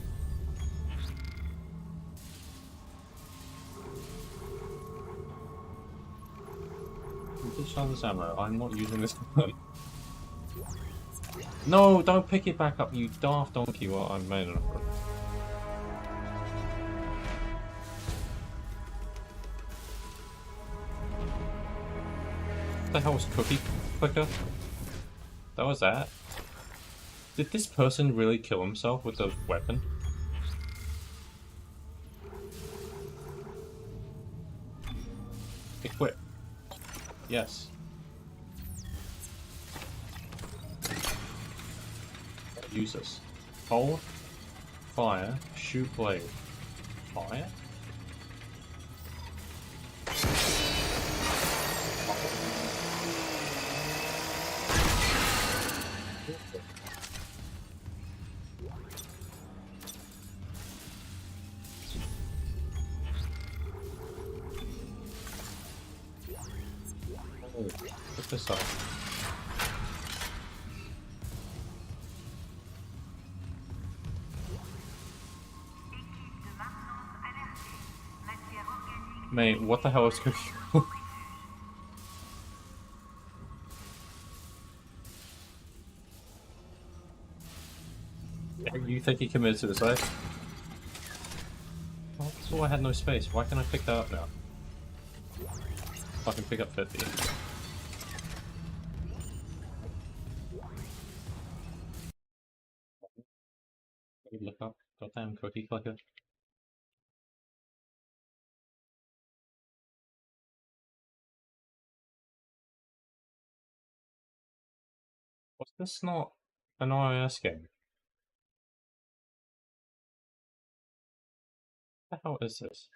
Ditch all this ammo. I'm not using this gun. No, don't pick it back up, you daft donkey. Well, I've made enough room. What the hell was Cookie Clicker? That was that? Did this person really kill himself with a weapon? Equip. Yes. Use this. Hold. Fire. Shoot blade. Fire? Put this up. Mate, what the hell is Cookie? You think he committed suicide? Oh, I had no space. Why can't I pick that up now? I can pick up 50. Look up. Goddamn Cookie Clicker. Was this not an iOS game? What the hell is this?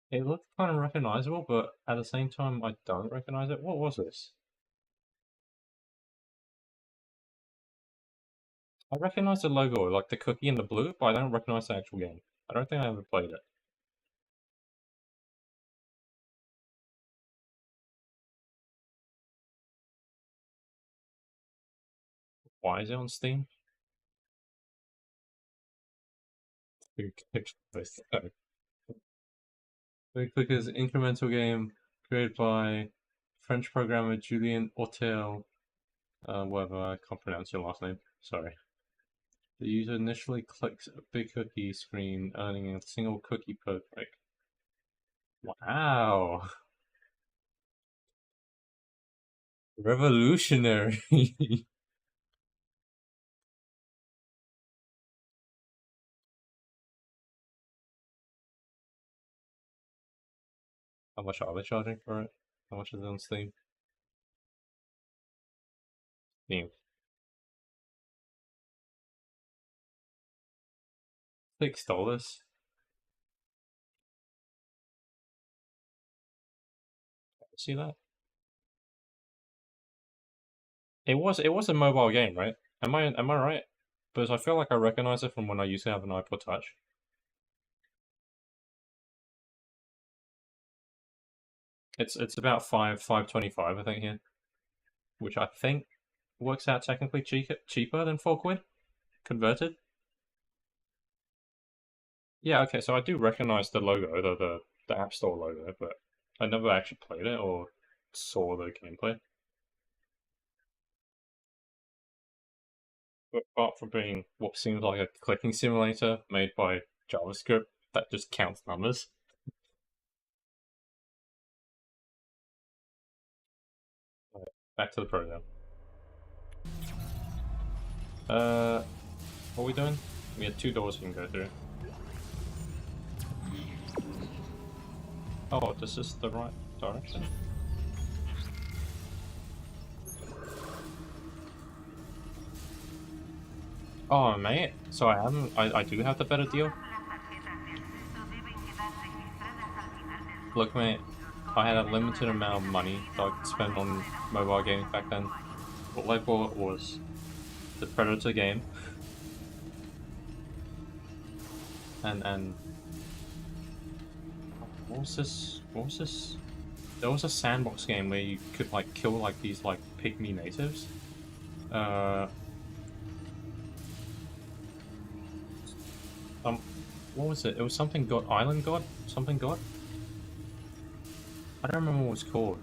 It looked kind of recognizable, but at the same time, I don't recognize it. What was this? I recognize the logo, like the cookie in the blue, but I don't recognize the actual game. I don't think I ever played it. Why is it on Steam? Very Quick is an incremental game created by French programmer Julien Autel. Whatever, I can't pronounce your last name. Sorry. The user initially clicks a big cookie screen, earning a single cookie per click. Wow! Revolutionary! How much are they charging for it? How much is it on Steam? Damn. They stole this. See that? It was a mobile game, right? Am I right? Because I feel like I recognize it from when I used to have an iPod Touch. It's about 525 I think here, which I think works out technically cheaper than £4 converted. Yeah, okay, so I do recognize the logo, the App Store logo, but I never actually played it or saw the gameplay. But apart from being what seems like a clicking simulator made by JavaScript that just counts numbers. Right, back to the program. What are we doing? We had 2 doors we can go through. Oh, this is the right direction. Oh, mate. So I do have the better deal. Look, mate. I had a limited amount of money that I could spend on mobile gaming back then. All I bought was the Predator game. And what was this? What was this? There was a sandbox game where you could like kill like these like pygmy natives. What was it? It was something God, Island God, something God. I don't remember what it was called.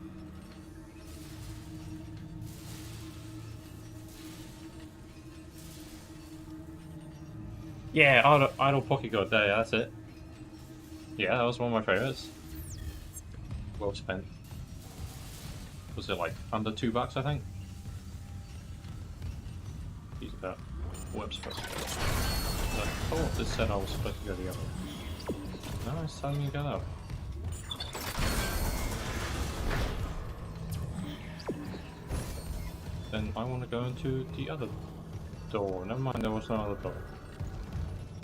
Yeah, Idle Pocket God. There, that's it. Yeah, that was one of my favorites. Well spent. Was it like under $2, I think? Use that. Web supposed to go. I thought this said I was supposed to go the other way. No, it's telling me to go that way. Then I want to go into the other door. Never mind, there was no other door.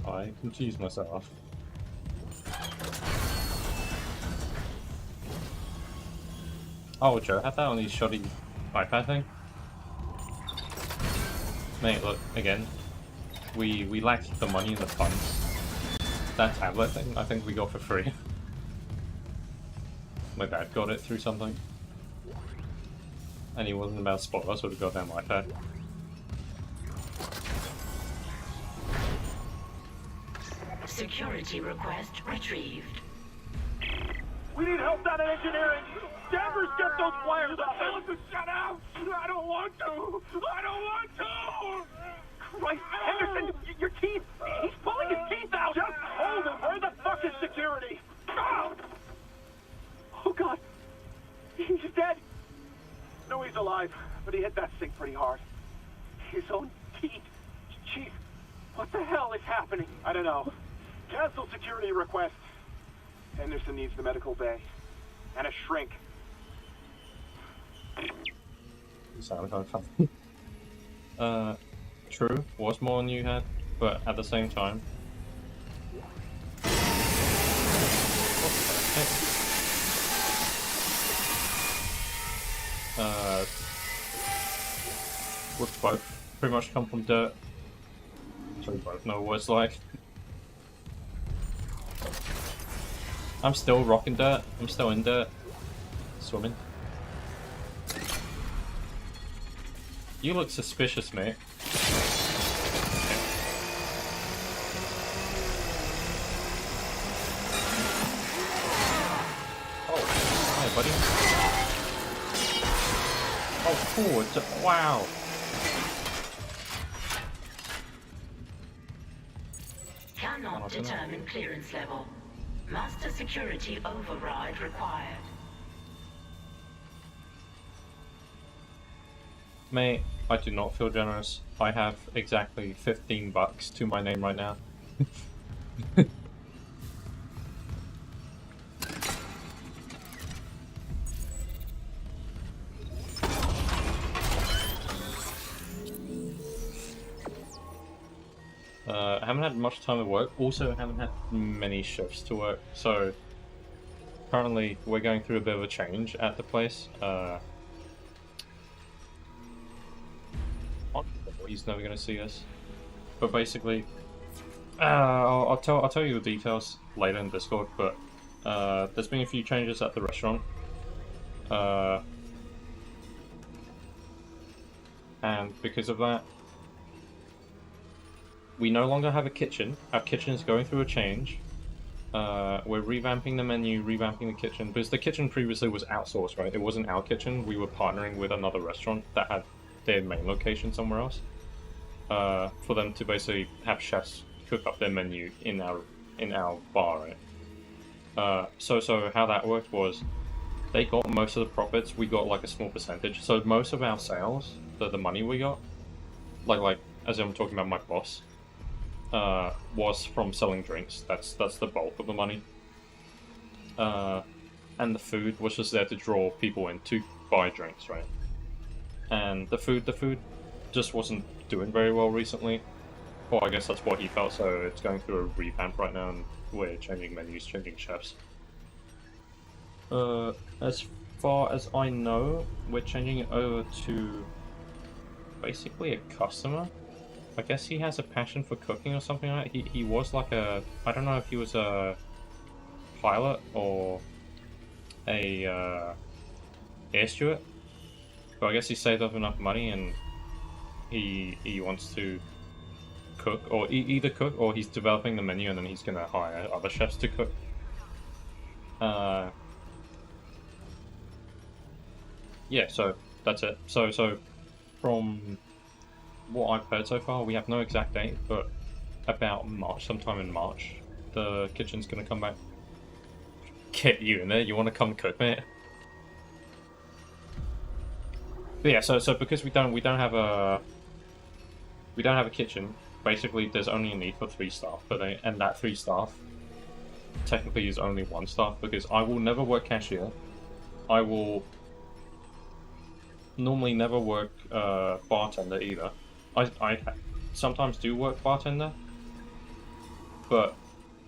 I confused myself. Oh, Joe had that on his shoddy iPad thing? Mate, look, again. We lacked the money and the funds. That tablet thing, I think we got for free. My dad got it through something. And he wasn't about to spoil us with a goddamn iPad. Security request retrieved. We need help down in engineering. Danvers, get those wires off. Tell him to shut out. I don't want to. I don't want to. Christ, Henderson, your teeth. He's pulling his teeth out. Just hold him. Where the fuck is security? Oh God, he's dead. No, he's alive, but he hit that thing pretty hard. His own teeth. Chief, what the hell is happening? I don't know. Cancel security request. Henderson needs the medical bay. And a shrink. You sound kind of funny. True, was more than you had, but at the same time. What the heck? We both pretty much come from dirt. So we both know what it's like. I'm still rocking dirt. I'm still in dirt. Swimming. You look suspicious, mate. Oh, hi, buddy. Oh, cool. Wow. Cannot determine clearance level. Master security override required. Mate, I do not feel generous. I have exactly $15 to my name right now. haven't had much time to work. Also, haven't had many shifts to work. So currently, we're going through a bit of a change at the place. He's never going to see us. But basically, I'll tell you the details later in Discord. But there's been a few changes at the restaurant. And because of that, we no longer have a kitchen. Our kitchen is going through a change. We're revamping the menu, revamping the kitchen, because the kitchen previously was outsourced, right? It wasn't our kitchen. We were partnering with another restaurant that had their main location somewhere else, for them to basically have chefs cook up their menu in our bar, right? So how that worked was, they got most of the profits. We got like a small percentage. So most of our sales, the money we got, like as I'm talking about my boss, was from selling drinks. That's the bulk of the money. And the food was just there to draw people in to buy drinks, right? And the food just wasn't doing very well recently. Well, I guess that's what he felt, so it's going through a revamp right now, and we're changing menus, changing chefs. As far as I know, we're changing it over to basically a customer. I guess he has a passion for cooking or something like that. He was like a... I don't know if he was a pilot or a air steward. But I guess he saved up enough money and he wants to cook, or either cook, or he's developing the menu and then he's gonna hire other chefs to cook. Yeah, so that's it. So from what I've heard so far, we have no exact date, but about March, sometime in March, the kitchen's gonna come back. Get you in there, you wanna come cook, mate? But yeah, so because we don't have a kitchen, basically there's only a need for 3 staff, and that 3 staff technically is only 1 staff, because I will never work cashier. I will normally never work bartender either. I sometimes do work bartender, but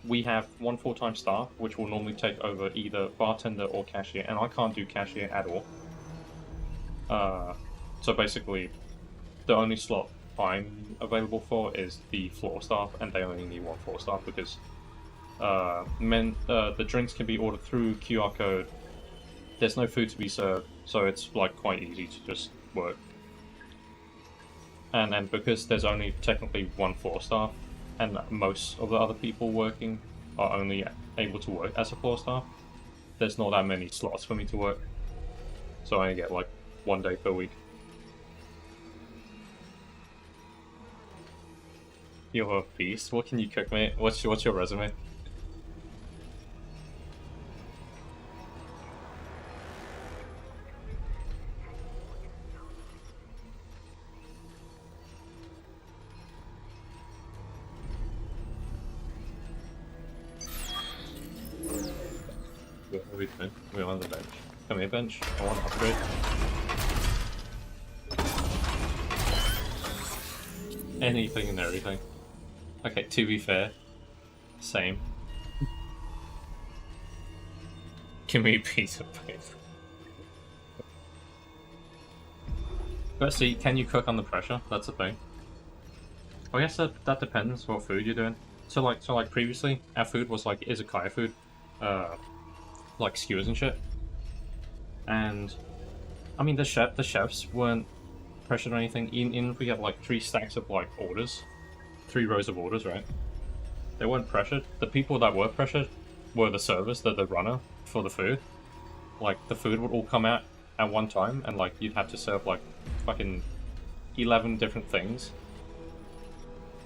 we have 1 full-time staff, which will normally take over either bartender or cashier, and I can't do cashier at all. So basically, the only slot I'm available for is the floor staff, and they only need 1 floor staff because the drinks can be ordered through QR code. There's no food to be served, so it's like quite easy to just work. And then because there's only technically 1 floor staff, and most of the other people working are only able to work as a floor staff, there's not that many slots for me to work. So I only get like 1 day per week. You're a beast. What can you cook, mate? What's your resume? What are we doing? We're on the bench. Come here, bench. I want to upgrade. Anything and everything. Okay, to be fair, same. Give me a piece of paper. But see, can you cook under pressure? That's the thing. I guess that depends what food you're doing. So like previously, our food was like izakaya food, like skewers and shit. And I mean, the chefs weren't pressured or anything. Even if we had like 3 stacks of like orders, 3 rows of orders, right? They weren't pressured. The people that were pressured were the servers, the runner for the food. Like the food would all come out at one time, and like you'd have to serve like fucking 11 different things.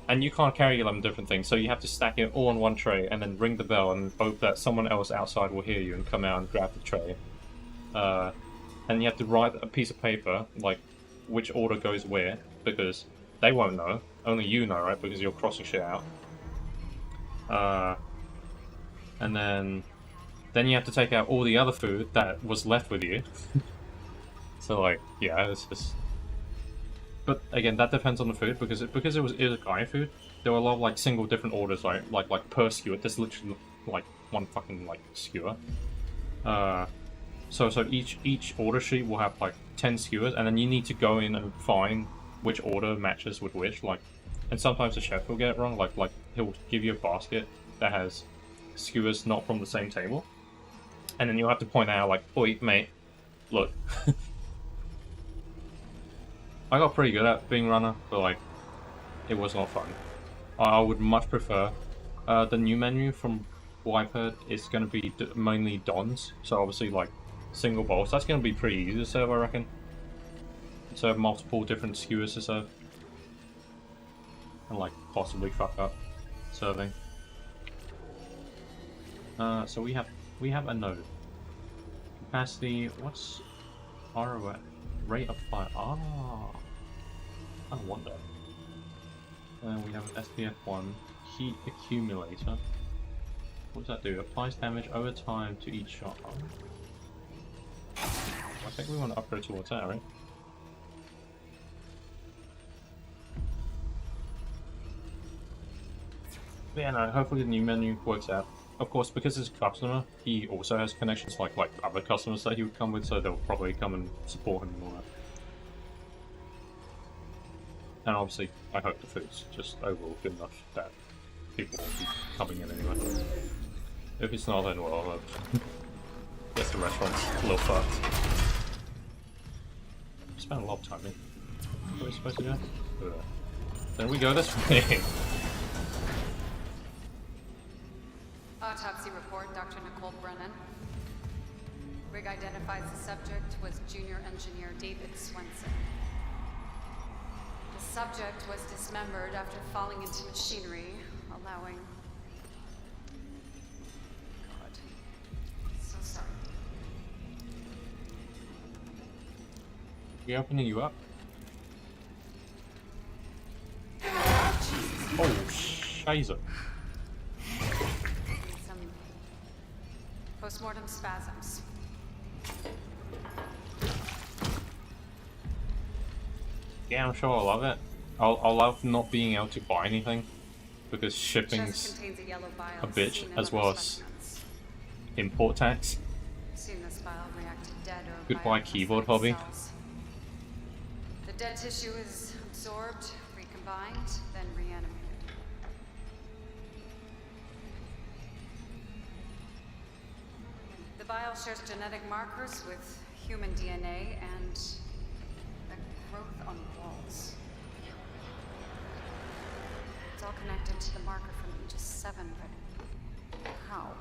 And you can't carry 11 different things, so you have to stack it all on 1 tray and then ring the bell and hope that someone else outside will hear you and come out and grab the tray. And you have to write a piece of paper, like, which order goes where, because they won't know. Only you know, right? Because you're crossing shit out. And then you have to take out all the other food that was left with you. So, like, yeah, it's just... But again, that depends on the food, because it was izakaya food. there were a lot of like single different orders, right? Like per skewer. There's literally like one fucking like skewer. So each order sheet will have like 10 skewers, and then you need to go in and find which order matches with which. Like, and sometimes the chef will get it wrong. Like he'll give you a basket that has skewers not from the same table, and then you'll have to point out like, "Oi, mate, look." I got pretty good at being runner, but like, it was not fun. I would much prefer the new menu from what I've heard is going to be mainly Dons, so obviously like single bowls. That's going to be pretty easy to serve, I reckon. Serve multiple different skewers to serve, and like possibly fuck up serving. So we have a node capacity. What's our rate of fire? Ah, I wonder. And we have an SPF 1 heat accumulator. What does that do? Applies damage over time to each shot. Oh. I think we want to upgrade towards that, right? But yeah, no, hopefully the new menu works out. Of course, because it's a customer, he also has connections like other customers that he would come with, so they'll probably come and support him and all that. And obviously, I hope the food's just overall good enough that people will be coming in anyway. If it's not, then well, I guess the restaurant's a little fucked. Spent a lot of time in. What are we supposed to do? There we go this way. Autopsy report, Dr. Nicole Brennan. Rig identifies the subject was junior engineer David Swenson. The subject was dismembered after falling into machinery, allowing... God. So sorry. We opening you up? Oh, scheiße. Some postmortem spasms. Yeah, I'm sure I'll love it. I'll love not being able to buy anything, because Chest shipping's contains a yellow vial a bitch, seen in as other well as specimens. import tax. Seen this vial react to dead or Goodbye keyboard hobby. cells. The dead tissue is absorbed, recombined, then reanimated. The vial shares genetic markers with human DNA and a growth on walls. It's all connected to the marker from Aegis 7, but how?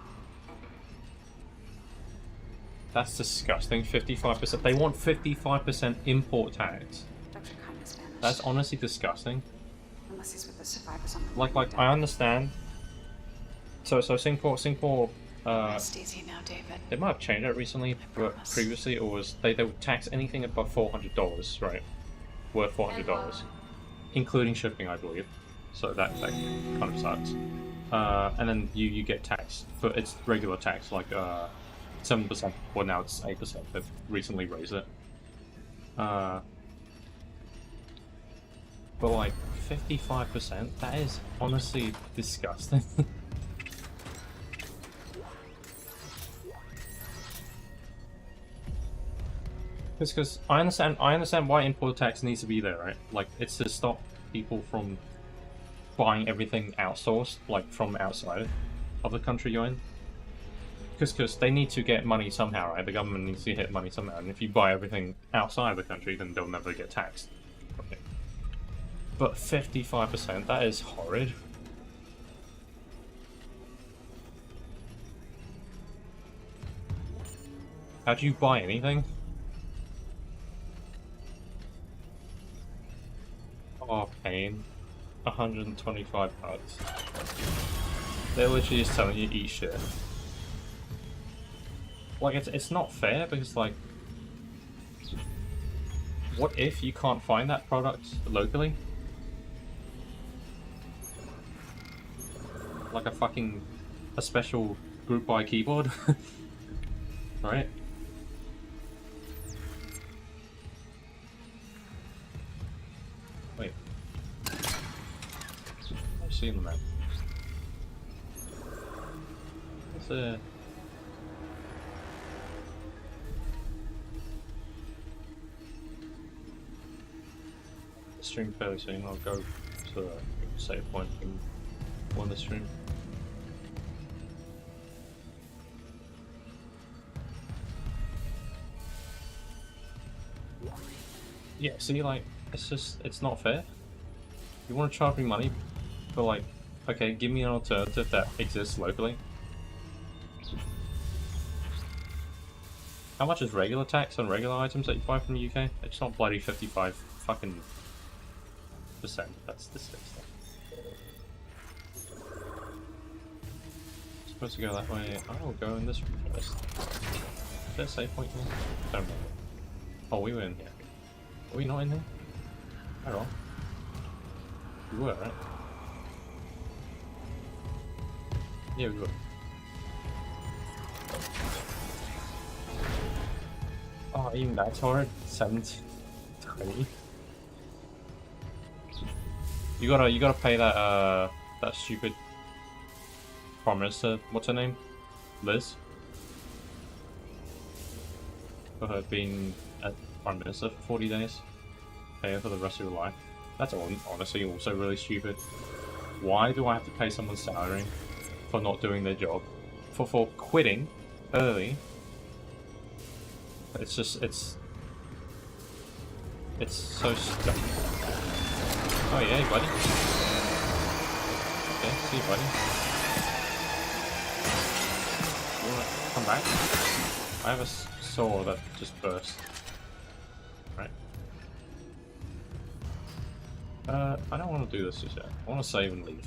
That's disgusting. 55%. They want 55% import tax. Dr. Kindness vanished. That's honestly disgusting. Unless he's with the survivors on the Like I understand. So Singapore, Rest easy now, David. they might have changed it recently, but promise. previously it was they would tax anything above $400, right? Worth $400, including shipping, I believe. So that kind of sucks. And then you get taxed for its regular tax, like 7%. Well, now it's 8%. They've recently raised it. But like 55%, that is honestly disgusting. Because I understand why import tax needs to be there, right? Like, it's to stop people from buying everything outsourced, like from outside of the country you're in. Because they need to get money somehow, right? The government needs to get money somehow, and if you buy everything outside of the country, then they'll never get taxed. Okay. But 55%, that is horrid. How do you buy anything? Oh, pain. 125 bucks. They're literally just telling you to eat shit. Like, it's not fair, because, like, what if you can't find that product locally? Like a special group buy keyboard? Right? Wait. see in the map. What's the stream fairly soon? I'll go to a save point and on the stream. Yeah, see, like, it's not fair. You want to charge me money for, like, okay, give me an alternative that exists locally. How much is regular tax on regular items that you buy from the UK? It's not bloody 55 fucking %. That's disgusting. Supposed to go that way. I will go in this room first. Is there a save point here? Don't remember. Oh, we were in here. Are we not in here? At all? We were, right? Yeah, we were. Oh, even that's hard. 720. You gotta pay that that stupid Prime Minister. What's her name? Liz. For her being a Prime Minister for 40 days. Pay her for the rest of your life. That's honestly also really stupid. Why do I have to pay someone's salary for not doing their job? For quitting early? It's just, it's so stupid. Oh yeah, buddy. Okay, see you, buddy. You wanna come back? I have a saw that just burst. Right. I don't want to do this just yet. I want to save and leave.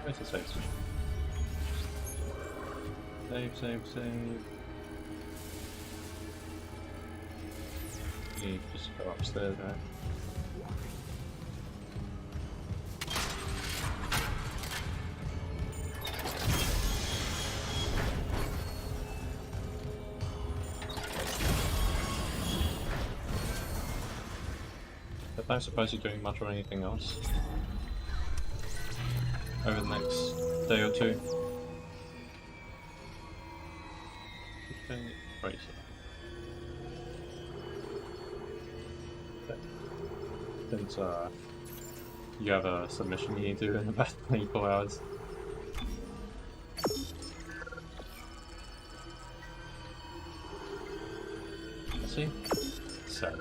Where's the save station? Save. You just go upstairs, right? I don't suppose you're doing much or anything else over the next day or two. Okay, right. Since you have a submission you need to do in about 24 hours. Let's see. So.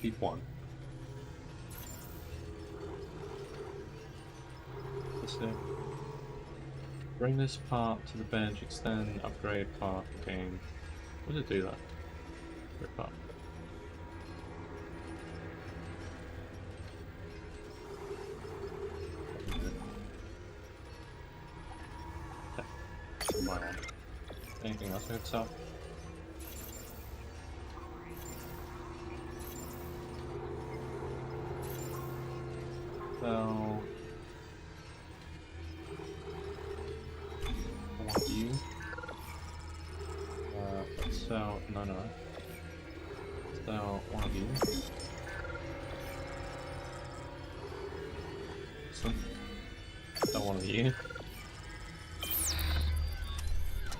Keep one. Let's see. Bring this part to the bench, extend, upgrade part, game. What does it do that? Upgrade part. Okay. Anything else I could sell? So I want you. Let's sell no. Let's sell one of you. Sell one of you.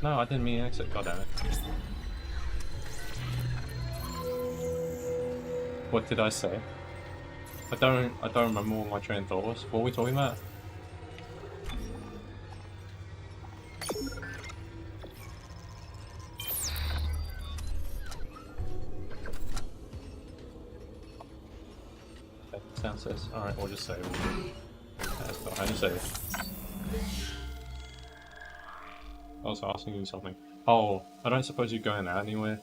No, I didn't mean exit, goddammit. What did I say? I don't remember what my train of thought was. What were we talking about? Okay, sounds says. Alright, we'll just save. That's fine, just save. I was asking you something. Oh, I don't suppose you're going out anywhere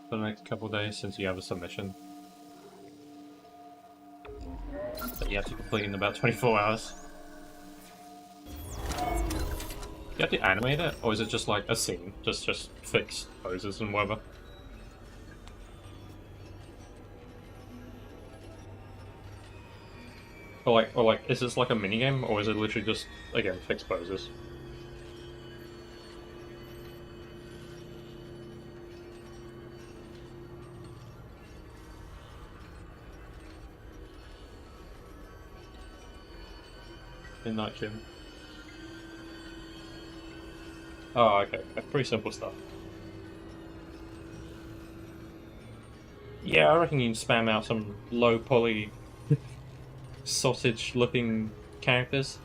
for the next couple of days since you have a submission that you have to complete in about 24 hours. You have to animate it, or is it just like a scene? Just fix poses and whatever? Or like, is this like a minigame, or is it literally just, again, fixed poses? Midnight Gym. Oh, okay. Pretty simple stuff. Yeah, I reckon you can spam out some low poly sausage looking characters.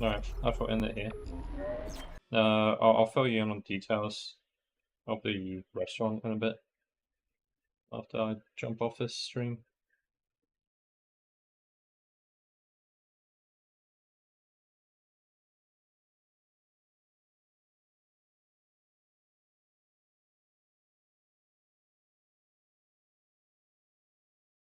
Alright, I shall end it here. I'll fill you in on details of the restaurant in a bit after I jump off this stream.